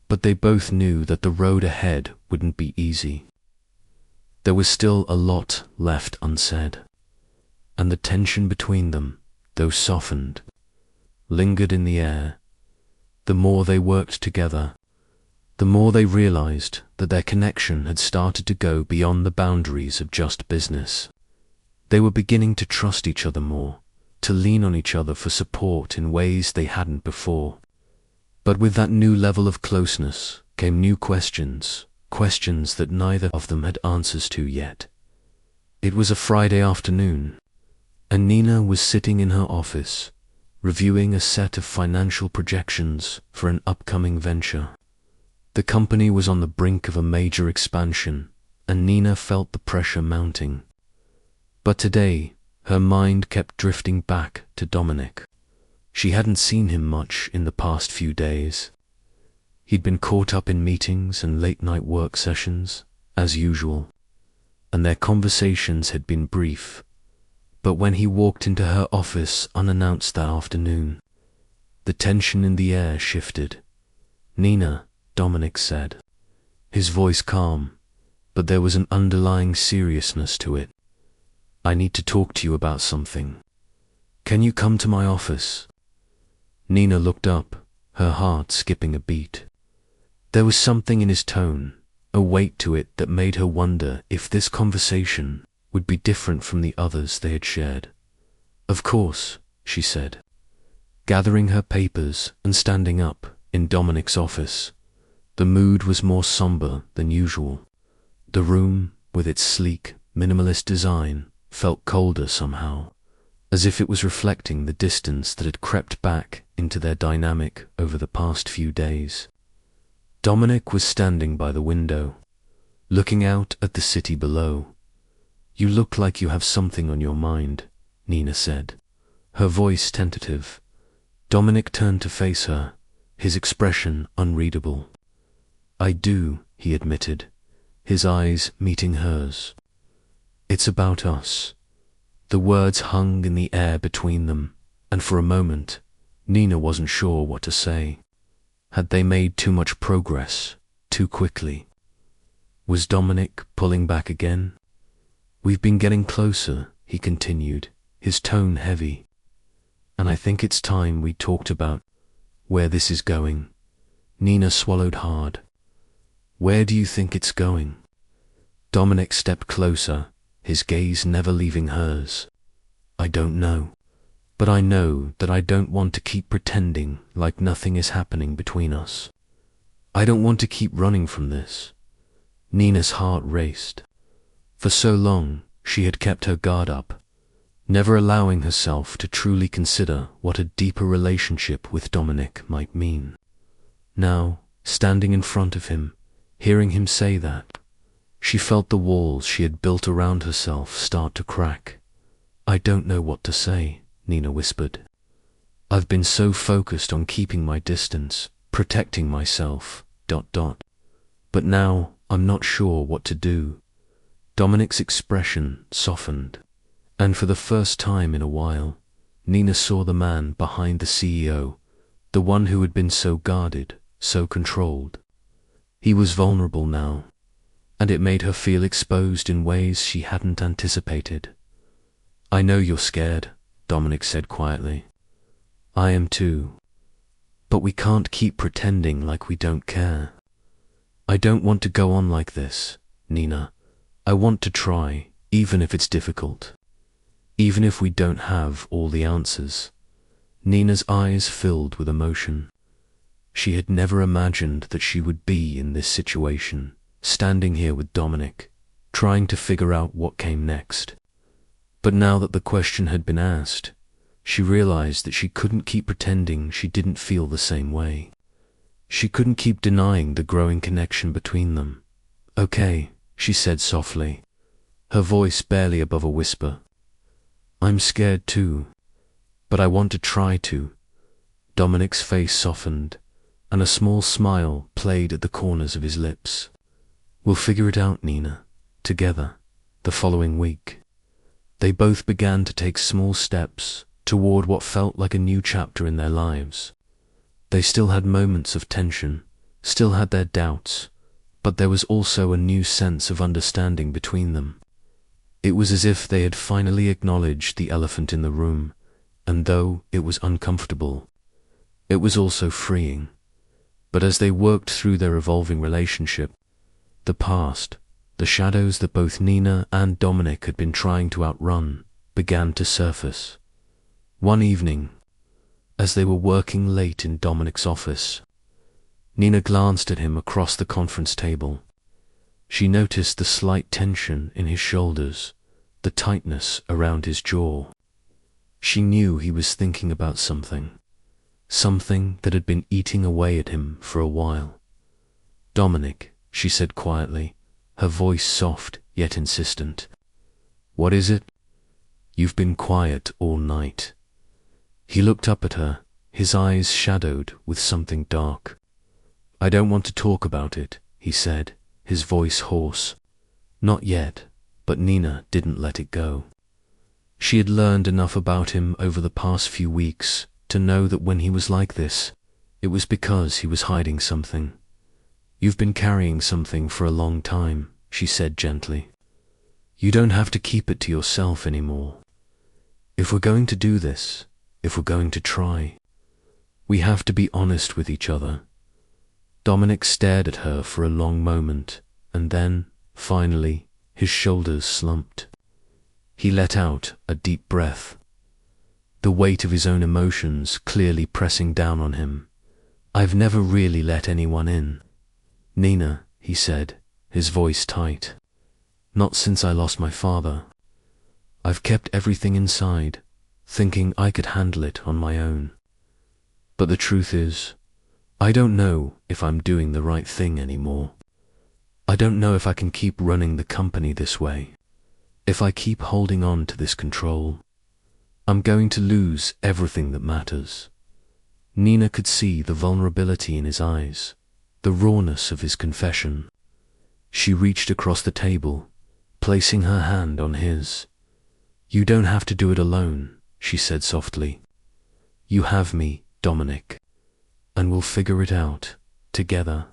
but they both knew that the road ahead wouldn't be easy. There was still a lot left unsaid, and the tension between them, though softened, lingered in the air. The more they worked together, the more they realized that their connection had started to go beyond the boundaries of just business. They were beginning to trust each other more, to lean on each other for support in ways they hadn't before. But with that new level of closeness came new questions, questions that neither of them had answers to yet. It was a Friday afternoon, and Nina was sitting in her office, reviewing a set of financial projections for an upcoming venture. The company was on the brink of a major expansion, and Nina felt the pressure mounting. But today, her mind kept drifting back to Dominic. She hadn't seen him much in the past few days. He'd been caught up in meetings and late-night work sessions, as usual, and their conversations had been brief. But when he walked into her office unannounced that afternoon, the tension in the air shifted. "Nina," Dominic said, his voice calm, but there was an underlying seriousness to it. "I need to talk to you about something. Can you come to my office?" Nina looked up, her heart skipping a beat. There was something in his tone, a weight to it that made her wonder if this conversation would be different from the others they had shared. "Of course," she said, gathering her papers and standing up in Dominic's office. The mood was more somber than usual. The room, with its sleek, minimalist design, felt colder somehow, as if it was reflecting the distance that had crept back into their dynamic over the past few days. Dominic was standing by the window, looking out at the city below. "You look like you have something on your mind," Nina said, her voice tentative. Dominic turned to face her, his expression unreadable. "I do," he admitted, his eyes meeting hers. "It's about us." The words hung in the air between them, and for a moment, Nina wasn't sure what to say. Had they made too much progress, too quickly? Was Dominic pulling back again? "We've been getting closer," he continued, his tone heavy. "And I think it's time we talked about where this is going." Nina swallowed hard. "Where do you think it's going?" Dominic stepped closer, his gaze never leaving hers. "I don't know." But I know that I don't want to keep pretending like nothing is happening between us. I don't want to keep running from this." Nina's heart raced. For so long, she had kept her guard up, never allowing herself to truly consider what a deeper relationship with Dominic might mean. Now, standing in front of him, hearing him say that, she felt the walls she had built around herself start to crack. "I don't know what to say," Nina whispered. "I've been so focused on keeping my distance, protecting myself, ... But now I'm not sure what to do." Dominic's expression softened, and for the first time in a while, Nina saw the man behind the CEO, the one who had been so guarded, so controlled. He was vulnerable now, and it made her feel exposed in ways she hadn't anticipated. "I know you're scared," Dominic said quietly. "I am too. But we can't keep pretending like we don't care. I don't want to go on like this, Nina. I want to try, even if it's difficult. Even if we don't have all the answers." Nina's eyes filled with emotion. She had never imagined that she would be in this situation, standing here with Dominic, trying to figure out what came next. But now that the question had been asked, she realized that she couldn't keep pretending she didn't feel the same way. She couldn't keep denying the growing connection between them. "Okay," she said softly, her voice barely above a whisper. "I'm scared too, but I want to try to." Dominic's face softened, and a small smile played at the corners of his lips. "We'll figure it out, Nina, together." The following week, they both began to take small steps toward what felt like a new chapter in their lives. They still had moments of tension, still had their doubts, but there was also a new sense of understanding between them. It was as if they had finally acknowledged the elephant in the room, and though it was uncomfortable, it was also freeing. But as they worked through their evolving relationship, the past, the shadows that both Nina and Dominic had been trying to outrun, began to surface. One evening, as they were working late in Dominic's office, Nina glanced at him across the conference table. She noticed the slight tension in his shoulders, the tightness around his jaw. She knew he was thinking about something that had been eating away at him for a while. "Dominic," she said quietly, her voice soft yet insistent. "What is it? You've been quiet all night." He looked up at her, his eyes shadowed with something dark. "I don't want to talk about it," he said, his voice hoarse. "Not yet," but Nina didn't let it go. She had learned enough about him over the past few weeks to know that when he was like this, it was because he was hiding something. "You've been carrying something for a long time," she said gently. "You don't have to keep it to yourself anymore. If we're going to do this, if we're going to try, we have to be honest with each other." Dominic stared at her for a long moment, and then, finally, his shoulders slumped. He let out a deep breath, the weight of his own emotions clearly pressing down on him. "I've never really let anyone in, Nina," he said, his voice tight. "Not since I lost my father. I've kept everything inside, thinking I could handle it on my own. But the truth is, I don't know if I'm doing the right thing anymore. I don't know if I can keep running the company this way. If I keep holding on to this control, I'm going to lose everything that matters." Nina could see the vulnerability in his eyes, the rawness of his confession. She reached across the table, placing her hand on his. "You don't have to do it alone," she said softly. "You have me, Dominic, and we'll figure it out together."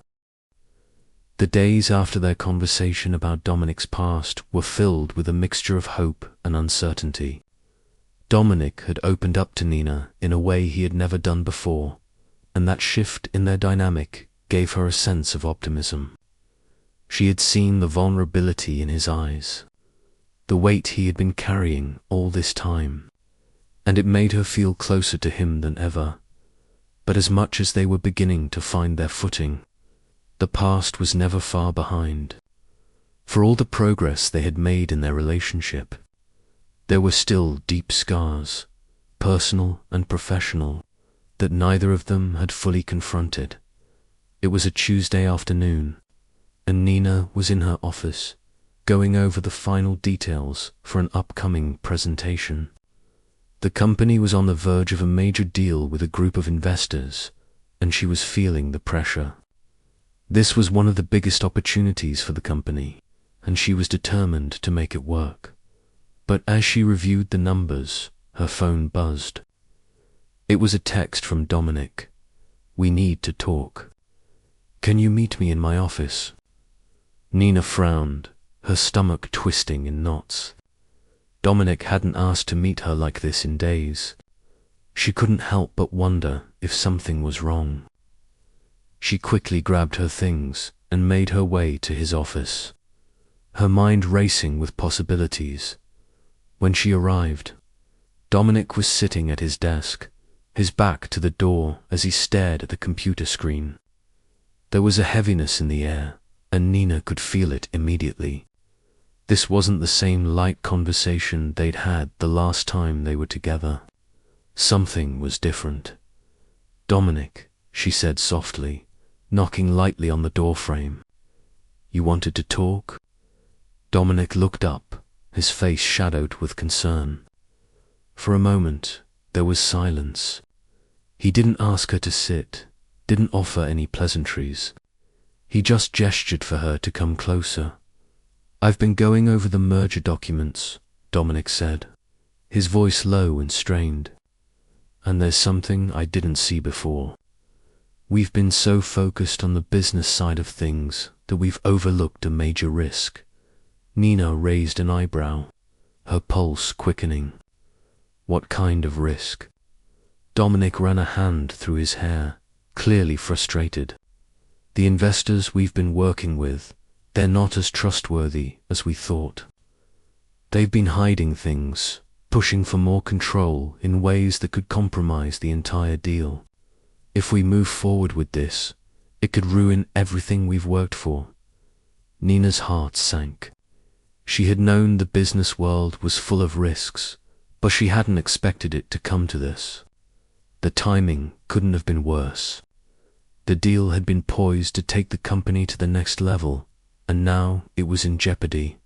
The days after their conversation about Dominic's past were filled with a mixture of hope and uncertainty. Dominic had opened up to Nina in a way he had never done before, and that shift in their dynamic gave her a sense of optimism. She had seen the vulnerability in his eyes, the weight he had been carrying all this time, and it made her feel closer to him than ever. But as much as they were beginning to find their footing, the past was never far behind. For all the progress they had made in their relationship, there were still deep scars, personal and professional, that neither of them had fully confronted. It was a Tuesday afternoon, and Nina was in her office, going over the final details for an upcoming presentation. The company was on the verge of a major deal with a group of investors, and she was feeling the pressure. This was one of the biggest opportunities for the company, and she was determined to make it work. But as she reviewed the numbers, her phone buzzed. It was a text from Dominic. "We need to talk. Can you meet me in my office?" Nina frowned, her stomach twisting in knots. Dominic hadn't asked to meet her like this in days. She couldn't help but wonder if something was wrong. She quickly grabbed her things and made her way to his office, her mind racing with possibilities. When she arrived, Dominic was sitting at his desk, his back to the door as he stared at the computer screen. There was a heaviness in the air, and Nina could feel it immediately. This wasn't the same light conversation they'd had the last time they were together. Something was different. "Dominic," she said softly, knocking lightly on the doorframe. "You wanted to talk?" Dominic looked up, his face shadowed with concern. For a moment, there was silence. He didn't ask her to sit, didn't offer any pleasantries. He just gestured for her to come closer. "I've been going over the merger documents," Dominic said, his voice low and strained. "And there's something I didn't see before. We've been so focused on the business side of things that we've overlooked a major risk." Nina raised an eyebrow, her pulse quickening. "What kind of risk?" Dominic ran a hand through his hair, clearly frustrated. "The investors we've been working with, they're not as trustworthy as we thought. They've been hiding things, pushing for more control in ways that could compromise the entire deal. If we move forward with this, it could ruin everything we've worked for." Nina's heart sank. She had known the business world was full of risks, but she hadn't expected it to come to this. The timing couldn't have been worse. The deal had been poised to take the company to the next level, and now it was in jeopardy.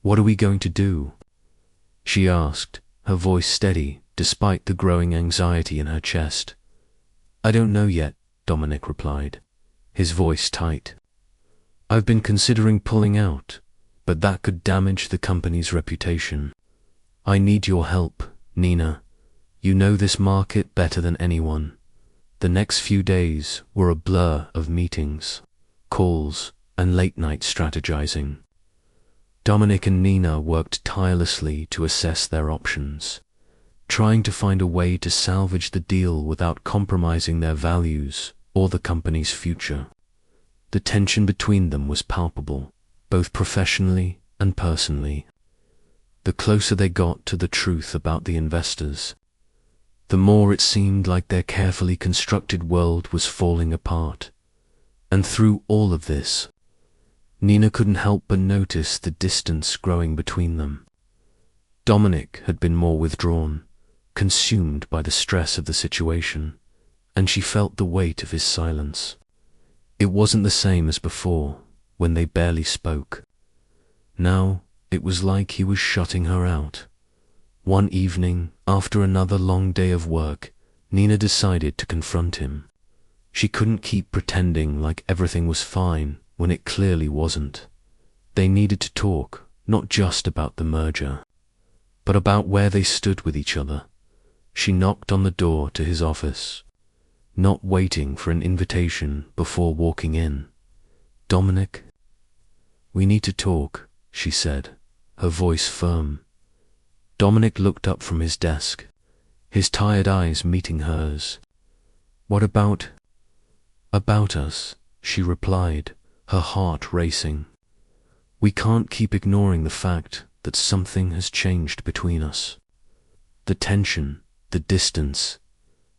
"What are we going to do?" she asked, her voice steady despite the growing anxiety in her chest. "I don't know yet," Dominic replied, his voice tight. "I've been considering pulling out, but that could damage the company's reputation. I need your help, Nina. You know this market better than anyone." The next few days were a blur of meetings, calls, and late-night strategizing. Dominic and Nina worked tirelessly to assess their options, trying to find a way to salvage the deal without compromising their values or the company's future. The tension between them was palpable, both professionally and personally. The closer they got to the truth about the investors, the more it seemed like their carefully constructed world was falling apart. And through all of this, Nina couldn't help but notice the distance growing between them. Dominic had been more withdrawn, consumed by the stress of the situation, and she felt the weight of his silence. It wasn't the same as before, when they barely spoke. Now it was like he was shutting her out. One evening, after another long day of work, Nina decided to confront him. She couldn't keep pretending like everything was fine when it clearly wasn't. They needed to talk, not just about the merger, but about where they stood with each other. She knocked on the door to his office, not waiting for an invitation before walking in. "Dominic, we need to talk," she said, her voice firm. Dominic looked up from his desk, his tired eyes meeting hers. "What about?" "About us," she replied, her heart racing. "We can't keep ignoring the fact that something has changed between us." The tension, the distance,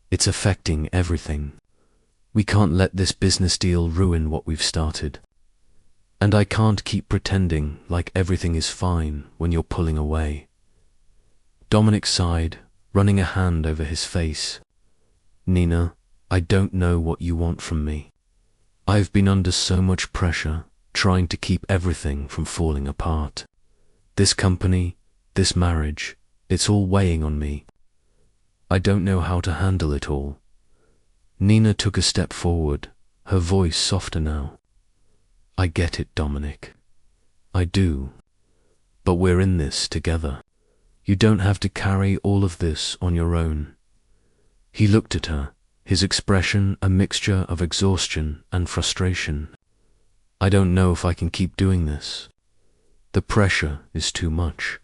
it's affecting everything. We can't let this business deal ruin what we've started. And I can't keep pretending like everything is fine when you're pulling away. Dominic sighed, running a hand over his face. Nina, I don't know what you want from me. I've been under so much pressure, trying to keep everything from falling apart. This company, this marriage, it's all weighing on me. I don't know how to handle it all. Nina took a step forward, her voice softer now. I get it, Dominic. I do. But we're in this together. You don't have to carry all of this on your own. He looked at her, his expression a mixture of exhaustion and frustration. I don't know if I can keep doing this. The pressure is too much.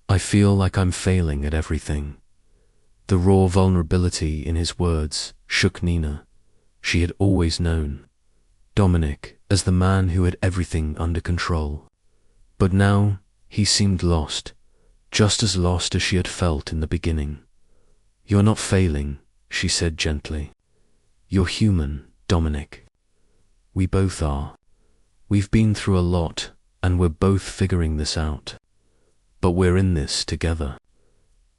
I feel like I'm failing at everything. The raw vulnerability in his words shook Nina. She had always known Dominic as the man who had everything under control. But now he seemed lost, just as lost as she had felt in the beginning. You're not failing, she said gently. You're human, Dominic. We both are. We've been through a lot, and we're both figuring this out. But we're in this together.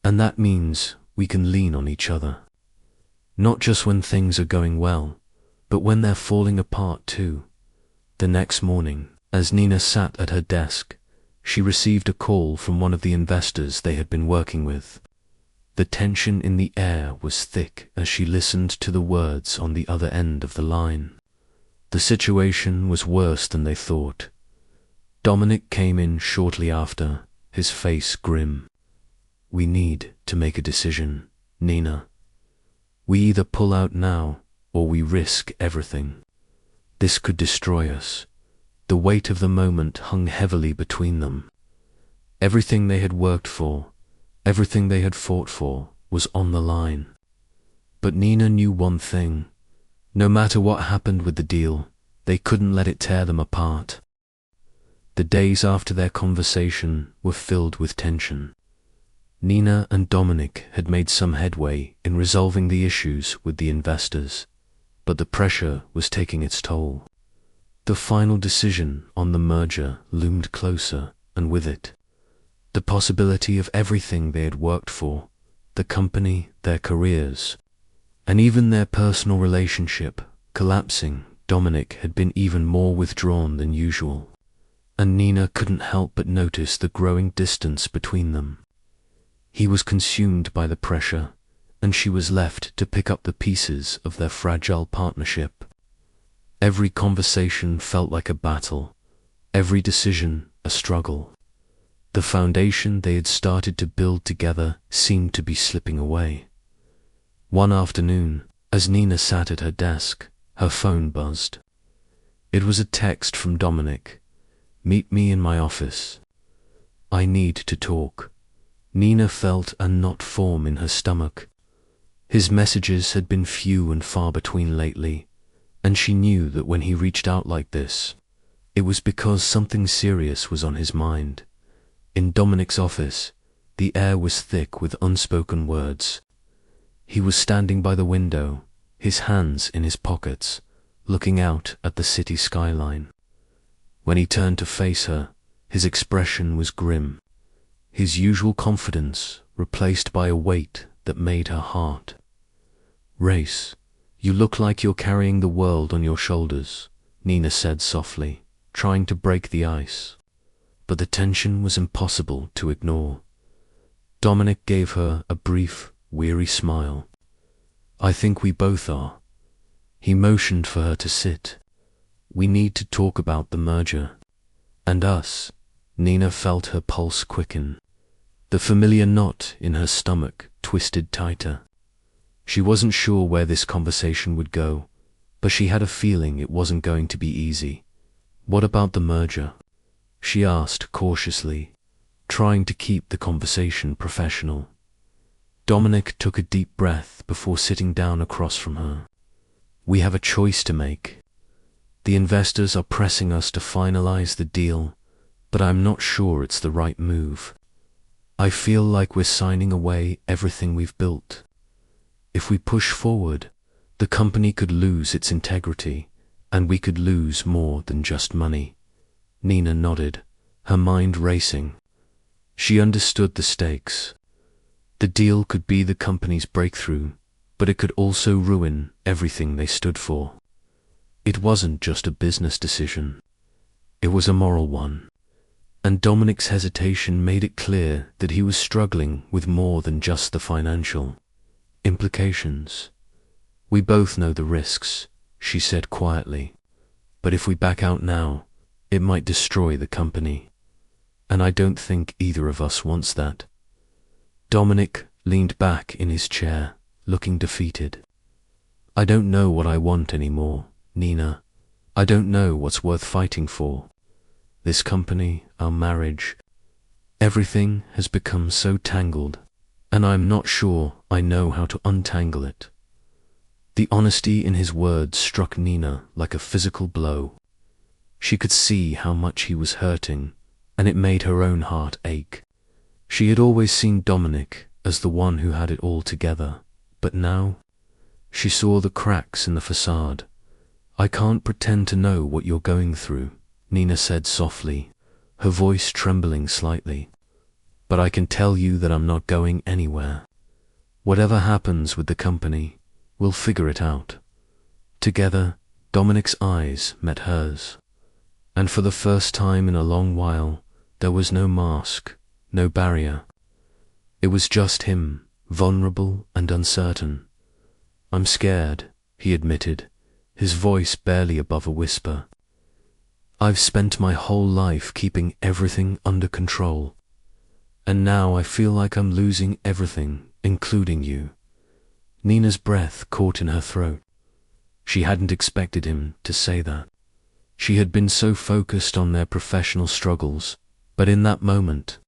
And that means we can lean on each other. Not just when things are going well, but when they're falling apart too. The next morning, as Nina sat at her desk, she received a call from one of the investors they had been working with. The tension in the air was thick as she listened to the words on the other end of the line. The situation was worse than they thought. Dominic came in shortly after, his face grim. We need to make a decision, Nina. We either pull out now, or we risk everything. This could destroy us. The weight of the moment hung heavily between them. Everything they had worked for, everything they had fought for, was on the line. But Nina knew one thing. No matter what happened with the deal, they couldn't let it tear them apart. The days after their conversation were filled with tension. Nina and Dominic had made some headway in resolving the issues with the investors, but the pressure was taking its toll. The final decision on the merger loomed closer, and with it, the possibility of everything they had worked for, the company, their careers, and even their personal relationship collapsing. Dominic had been even more withdrawn than usual, and Nina couldn't help but notice the growing distance between them. He was consumed by the pressure, and she was left to pick up the pieces of their fragile partnership. Every conversation felt like a battle, every decision a struggle. The foundation they had started to build together seemed to be slipping away. One afternoon, as Nina sat at her desk, her phone buzzed. It was a text from Dominic. Meet me in my office. I need to talk. Nina felt a knot form in her stomach. His messages had been few and far between lately, and she knew that when he reached out like this, it was because something serious was on his mind. In Dominic's office, the air was thick with unspoken words. He was standing by the window, his hands in his pockets, looking out at the city skyline. When he turned to face her, his expression was grim, his usual confidence replaced by a weight that made her heart race. You look like you're carrying the world on your shoulders, Nina said softly, trying to break the ice. But the tension was impossible to ignore. Dominic gave her a brief, weary smile. I think we both are. He motioned for her to sit. We need to talk about the merger. And us. Nina felt her pulse quicken. The familiar knot in her stomach twisted tighter. She wasn't sure where this conversation would go, but she had a feeling it wasn't going to be easy. What about the merger? She asked cautiously, trying to keep the conversation professional. Dominic took a deep breath before sitting down across from her. We have a choice to make. The investors are pressing us to finalize the deal, but I'm not sure it's the right move. I feel like we're signing away everything we've built. If we push forward, the company could lose its integrity, and we could lose more than just money." Nina nodded, her mind racing. She understood the stakes. The deal could be the company's breakthrough, but it could also ruin everything they stood for. It wasn't just a business decision. It was a moral one. And Dominic's hesitation made it clear that he was struggling with more than just the financial implications. "We both know the risks," she said quietly, "but if we back out now, it might destroy the company. And I don't think either of us wants that." Dominic leaned back in his chair, looking defeated. "I don't know what I want anymore, Nina. I don't know what's worth fighting for. This company, our marriage, everything has become so tangled, and I'm not sure I know how to untangle it." The honesty in his words struck Nina like a physical blow. She could see how much he was hurting, and it made her own heart ache. She had always seen Dominic as the one who had it all together, but now she saw the cracks in the facade. "I can't pretend to know what you're going through," Nina said softly, her voice trembling slightly. "But I can tell you that I'm not going anywhere. Whatever happens with the company, we'll figure it out." Together, Dominic's eyes met hers, and for the first time in a long while, there was no mask, no barrier. It was just him, vulnerable and uncertain. "I'm scared," he admitted, his voice barely above a whisper. "I've spent my whole life keeping everything under control, and now I feel like I'm losing everything, including you." Nina's breath caught in her throat. She hadn't expected him to say that. She had been so focused on their professional struggles, but in that moment,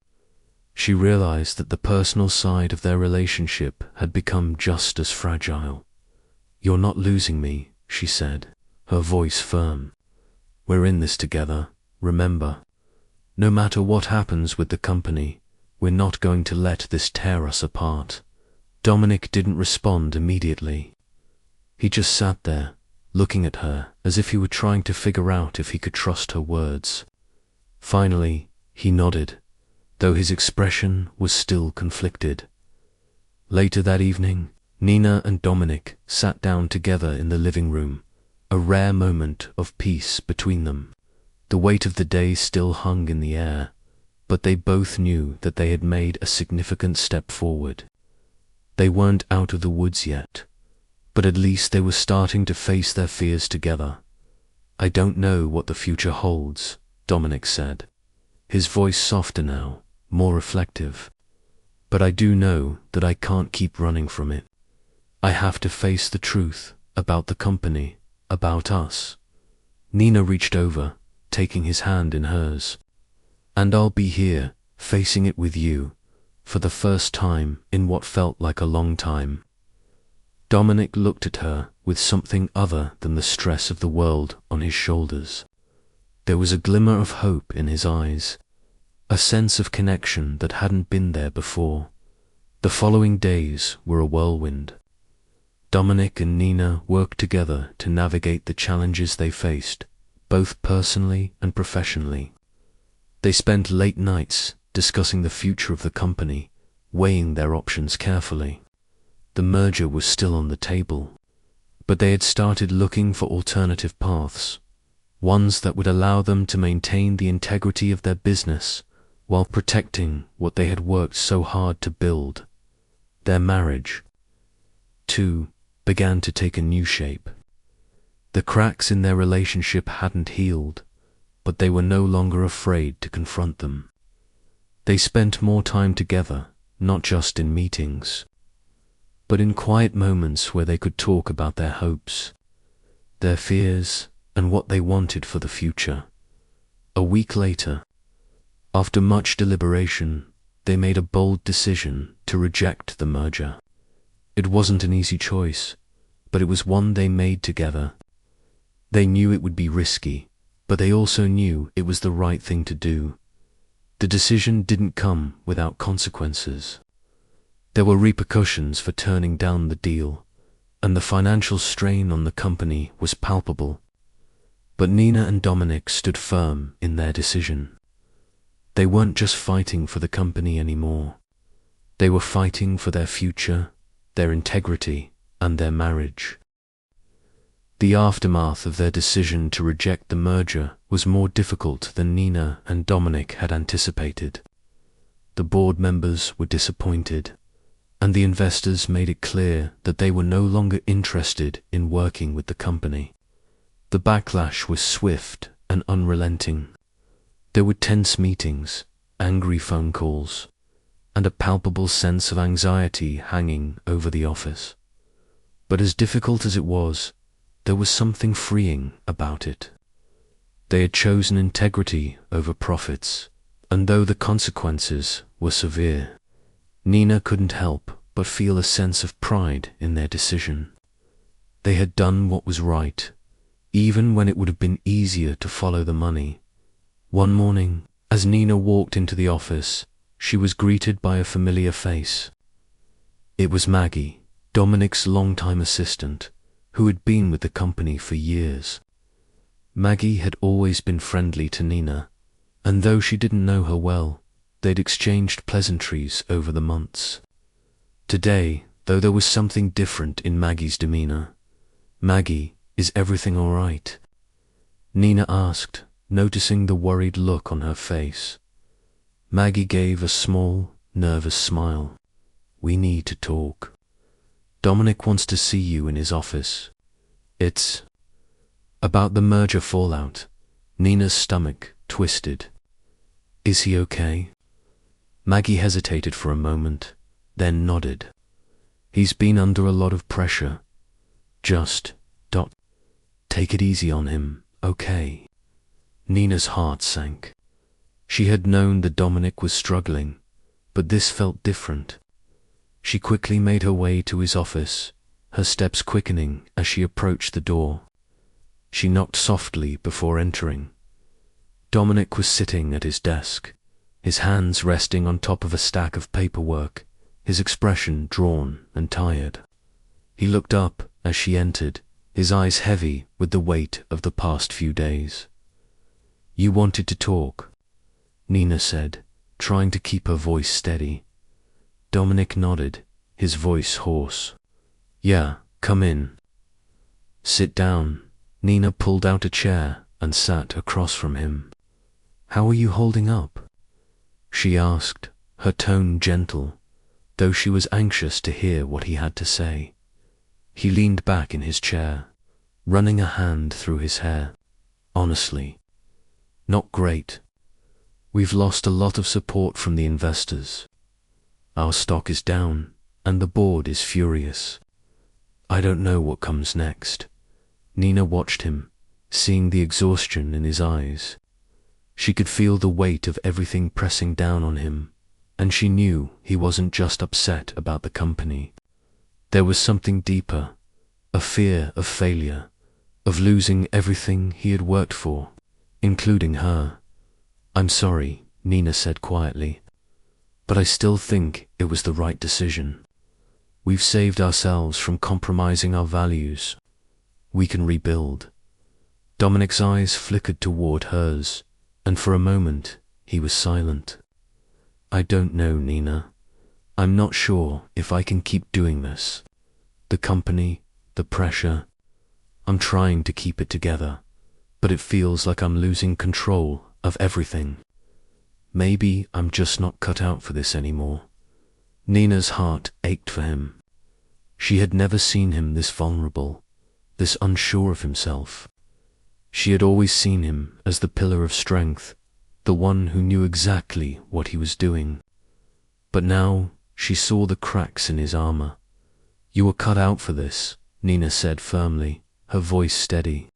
she realized that the personal side of their relationship had become just as fragile. "You're not losing me," she said, her voice firm. "We're in this together, remember. No matter what happens with the company, we're not going to let this tear us apart." Dominic didn't respond immediately. He just sat there, looking at her as if he were trying to figure out if he could trust her words. Finally, he nodded, though his expression was still conflicted. Later that evening, Nina and Dominic sat down together in the living room, a rare moment of peace between them. The weight of the day still hung in the air, but they both knew that they had made a significant step forward. They weren't out of the woods yet, but at least they were starting to face their fears together. "I don't know what the future holds," Dominic said, his voice softer now, more reflective. "But I do know that I can't keep running from it. I have to face the truth about the company, about us." Nina reached over, taking his hand in hers. "And I'll be here, facing it with you, for the first time in what felt like a long time." Dominic looked at her with something other than the stress of the world on his shoulders. There was a glimmer of hope in his eyes, a sense of connection that hadn't been there before. The following days were a whirlwind. Dominic and Nina worked together to navigate the challenges they faced, both personally and professionally. They spent late nights discussing the future of the company, weighing their options carefully. The merger was still on the table, but they had started looking for alternative paths, ones that would allow them to maintain the integrity of their business while protecting what they had worked so hard to build. Their marriage, too, began to take a new shape. The cracks in their relationship hadn't healed, but they were no longer afraid to confront them. They spent more time together, not just in meetings, but in quiet moments where they could talk about their hopes, their fears, and what they wanted for the future. A week later, after much deliberation, they made a bold decision to reject the merger. It wasn't an easy choice, but it was one they made together. They knew it would be risky, but they also knew it was the right thing to do. The decision didn't come without consequences. There were repercussions for turning down the deal, and the financial strain on the company was palpable. But Nina and Dominic stood firm in their decision. They weren't just fighting for the company anymore. They were fighting for their future, their integrity, and their marriage. The aftermath of their decision to reject the merger was more difficult than Nina and Dominic had anticipated. The board members were disappointed, and the investors made it clear that they were no longer interested in working with the company. The backlash was swift and unrelenting. There were tense meetings, angry phone calls, and a palpable sense of anxiety hanging over the office. But as difficult as it was, there was something freeing about it. They had chosen integrity over profits, and though the consequences were severe, Nina couldn't help but feel a sense of pride in their decision. They had done what was right, even when it would have been easier to follow the money. One morning, as Nina walked into the office, she was greeted by a familiar face. It was Maggie, Dominic's longtime assistant, who had been with the company for years. Maggie had always been friendly to Nina, and though she didn't know her well, they'd exchanged pleasantries over the months. Today, though, there was something different in Maggie's demeanor. "Maggie, is everything all right?" Nina asked, noticing the worried look on her face. Maggie gave a small, nervous smile. "We need to talk. Dominic wants to see you in his office. It's about the merger fallout." Nina's stomach twisted. "Is he okay?" Maggie hesitated for a moment, then nodded. "He's been under a lot of pressure. Just take it easy on him, okay?" Nina's heart sank. She had known that Dominic was struggling, but this felt different. She quickly made her way to his office, her steps quickening as she approached the door. She knocked softly before entering. Dominic was sitting at his desk, his hands resting on top of a stack of paperwork, his expression drawn and tired. He looked up as she entered, his eyes heavy with the weight of the past few days. "You wanted to talk," Nina said, trying to keep her voice steady. Dominic nodded, his voice hoarse. "Yeah, come in." "Sit down." Nina pulled out a chair and sat across from him. "How are you holding up?" she asked, her tone gentle, though she was anxious to hear what he had to say. He leaned back in his chair, running a hand through his hair. "Honestly, not great. We've lost a lot of support from the investors. Our stock is down, and the board is furious. I don't know what comes next." Nina watched him, seeing the exhaustion in his eyes. She could feel the weight of everything pressing down on him, and she knew he wasn't just upset about the company. There was something deeper, a fear of failure, of losing everything he had worked for, including her. "I'm sorry," Nina said quietly, "but I still think it was the right decision. We've saved ourselves from compromising our values. We can rebuild." Dominic's eyes flickered toward hers, and for a moment he was silent. "I don't know, Nina. I'm not sure if I can keep doing this. The company, the pressure. I'm trying to keep it together, but it feels like I'm losing control of everything. Maybe I'm just not cut out for this anymore." Nina's heart ached for him. She had never seen him this vulnerable, this unsure of himself. She had always seen him as the pillar of strength, the one who knew exactly what he was doing. But now she saw the cracks in his armor. "You were cut out for this," Nina said firmly, her voice steady.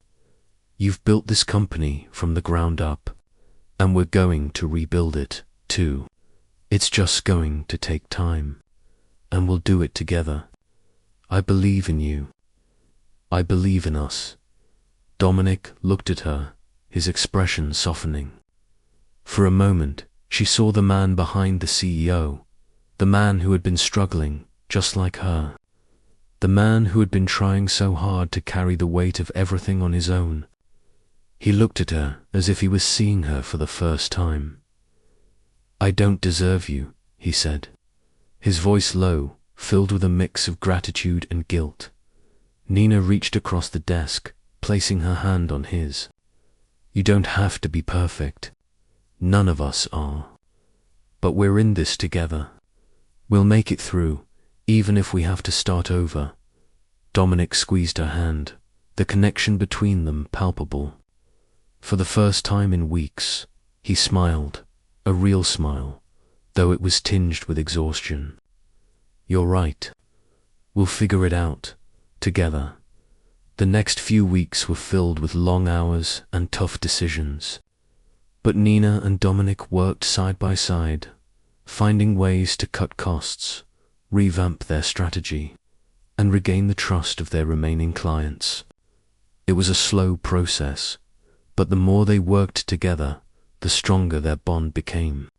"You've built this company from the ground up, and we're going to rebuild it, too. It's just going to take time, and we'll do it together. I believe in you. I believe in us." Dominic looked at her, his expression softening. For a moment, She saw the man behind the CEO, the man who had been struggling just like her, the man who had been trying so hard to carry the weight of everything on his own. He looked at her as if he was seeing her for the first time. "I don't deserve you," he said, his voice low, filled with a mix of gratitude and guilt. Nina reached across the desk, placing her hand on his. "You don't have to be perfect. None of us are. But we're in this together. We'll make it through, even if we have to start over." Dominic squeezed her hand, the connection between them palpable. For the first time in weeks, he smiled, a real smile, though it was tinged with exhaustion. "You're right. We'll figure it out, together." The next few weeks were filled with long hours and tough decisions. But Nina and Dominic worked side by side, finding ways to cut costs, revamp their strategy, and regain the trust of their remaining clients. It was a slow process, but the more they worked together, the stronger their bond became.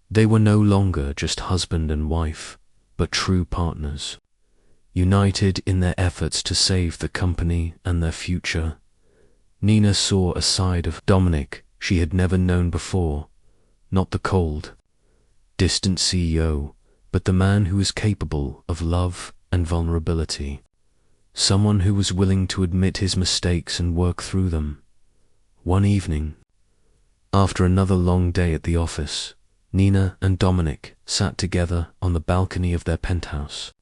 They were no longer just husband and wife, but true partners, united in their efforts to save the company and their future. Nina saw a side of Dominic she had never known before, not the cold, distant CEO, but the man who was capable of love and vulnerability, someone who was willing to admit his mistakes and work through them. One evening, after another long day at the office, Nina and Dominic sat together on the balcony of their penthouse.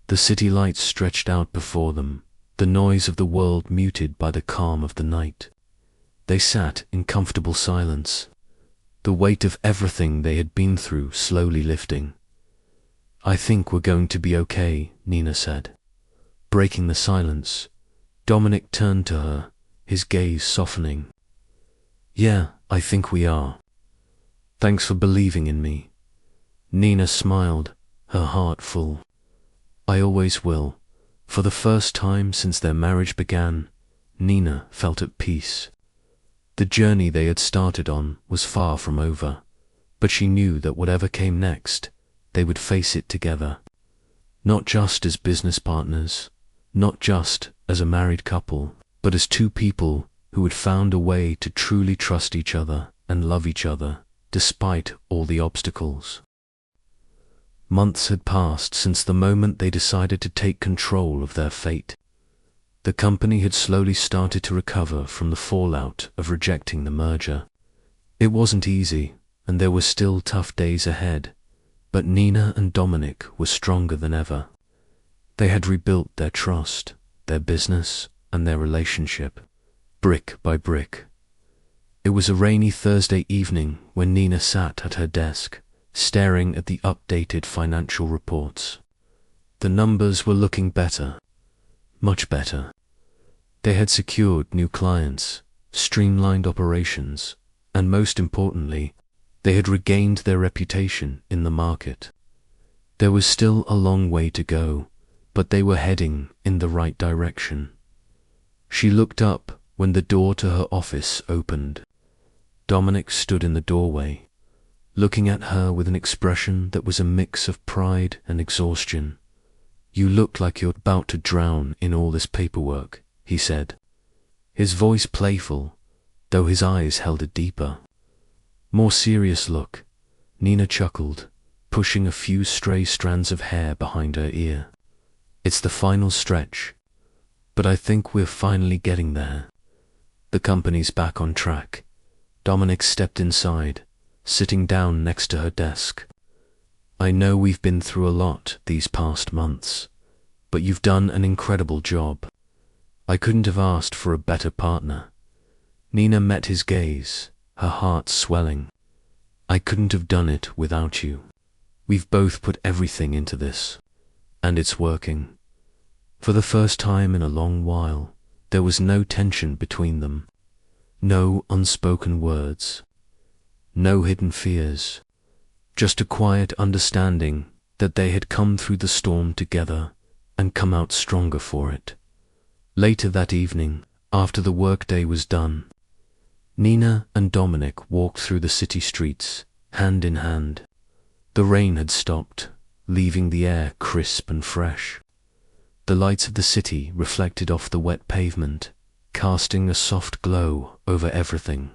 The city lights stretched out before them, the noise of the world muted by the calm of the night. They sat in comfortable silence, the weight of everything they had been through slowly lifting. "I think we're going to be okay," Nina said. Breaking the silence, Dominic turned to her, his gaze softening. "Yeah, I think we are. Thanks for believing in me." Nina smiled, her heart full. "I always will." For the first time since their marriage began, Nina felt at peace. The journey they had started on was far from over, but she knew that whatever came next, they would face it together. Not just as business partners, not just as a married couple, but as two people who had found a way to truly trust each other and love each other, despite all the obstacles. Months had passed since the moment they decided to take control of their fate. The company had slowly started to recover from the fallout of rejecting the merger. It wasn't easy, and there were still tough days ahead, but Nina and Dominic were stronger than ever. They had rebuilt their trust, their business, and their relationship, brick by brick. It was a rainy Thursday evening when Nina sat at her desk, staring at the updated financial reports. The numbers were looking better, much better. They had secured new clients, streamlined operations, and most importantly, they had regained their reputation in the market. There was still a long way to go, but they were heading in the right direction. She looked up when the door to her office opened. Dominic stood in the doorway, looking at her with an expression that was a mix of pride and exhaustion. "You look like you're about to drown in all this paperwork," he said, his voice playful, though his eyes held a deeper, more serious look. Nina chuckled, pushing a few stray strands of hair behind her ear. "It's the final stretch, but I think we're finally getting there. The company's back on track." Dominic stepped inside, sitting down next to her desk. "I know we've been through a lot these past months, but you've done an incredible job. I couldn't have asked for a better partner." Nina met his gaze, her heart swelling. "I couldn't have done it without you. We've both put everything into this, and it's working." For the first time in a long while, there was no tension between them, no unspoken words, no hidden fears, just a quiet understanding that they had come through the storm together and come out stronger for it. Later that evening, after the workday was done, Nina and Dominic walked through the city streets, hand in hand. The rain had stopped, leaving the air crisp and fresh. The lights of the city reflected off the wet pavement, casting a soft glow over everything.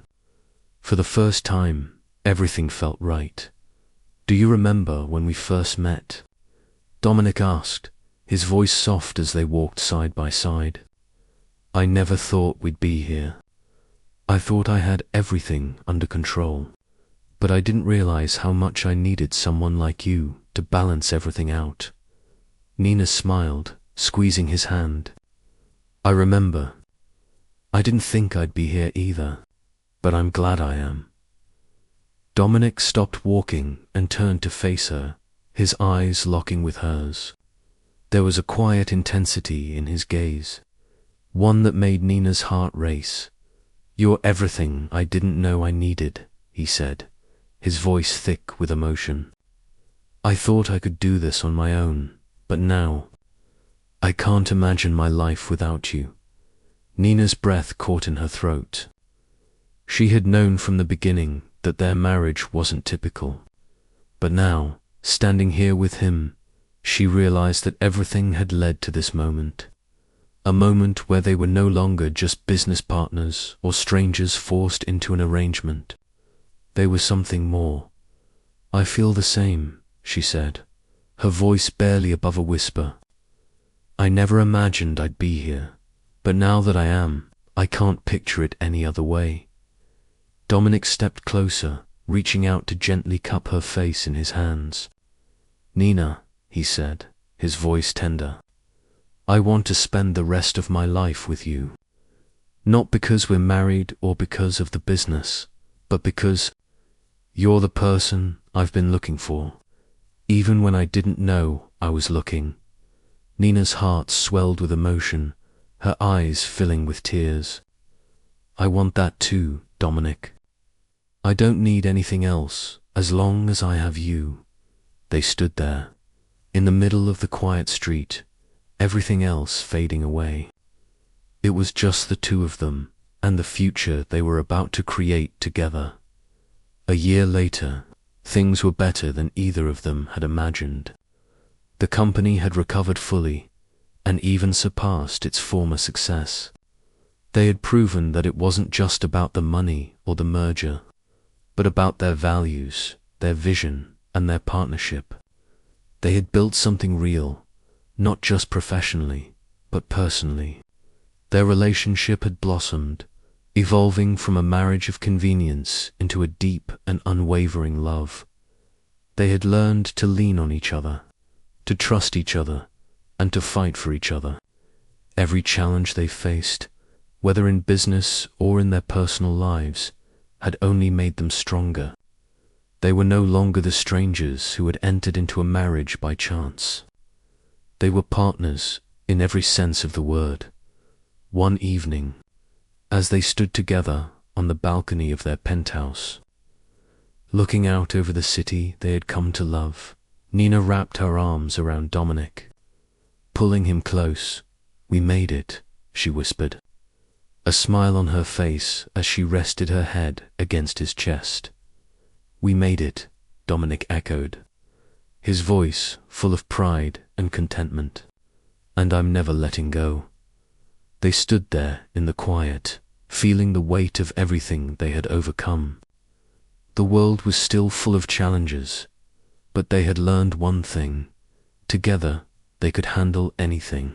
For the first time, everything felt right. "Do you remember when we first met?" Dominic asked, his voice soft as they walked side by side. "I never thought we'd be here. I thought I had everything under control, but I didn't realize how much I needed someone like you to balance everything out." Nina smiled, squeezing his hand. "I remember. I didn't think I'd be here either, but I'm glad I am." Dominic stopped walking and turned to face her, his eyes locking with hers. There was a quiet intensity in his gaze, one that made Nina's heart race. "You're everything I didn't know I needed," he said, his voice thick with emotion. "I thought I could do this on my own, but now, I can't imagine my life without you." Nina's breath caught in her throat. She had known from the beginning that their marriage wasn't typical, but now, standing here with him, she realized that everything had led to this moment. A moment where they were no longer just business partners or strangers forced into an arrangement. They were something more. "I feel the same," she said, her voice barely above a whisper. "I never imagined I'd be here, but now that I am, I can't picture it any other way." Dominic stepped closer, reaching out to gently cup her face in his hands. "Nina," he said, his voice tender, "I want to spend the rest of my life with you. Not because we're married or because of the business, but because you're the person I've been looking for, even when I didn't know I was looking." Nina's heart swelled with emotion, her eyes filling with tears. "I want that too, Dominic. I don't need anything else as long as I have you." They stood there, in the middle of the quiet street, everything else fading away. It was just the two of them and the future they were about to create together. A year later, things were better than either of them had imagined. The company had recovered fully and even surpassed its former success. They had proven that it wasn't just about the money or the merger, but about their values, their vision, and their partnership. They had built something real, not just professionally, but personally. Their relationship had blossomed, evolving from a marriage of convenience into a deep and unwavering love. They had learned to lean on each other, to trust each other, and to fight for each other. Every challenge they faced, whether in business or in their personal lives, had only made them stronger. They were no longer the strangers who had entered into a marriage by chance. They were partners in every sense of the word. One evening, as they stood together on the balcony of their penthouse, looking out over the city they had come to love, Nina wrapped her arms around Dominic. Pulling him close, "We made it," she whispered, a smile on her face as she rested her head against his chest. "We made it," Dominic echoed, his voice full of pride and contentment. "And I'm never letting go." They stood there in the quiet, feeling the weight of everything they had overcome. The world was still full of challenges, but they had learned one thing: together they could handle anything.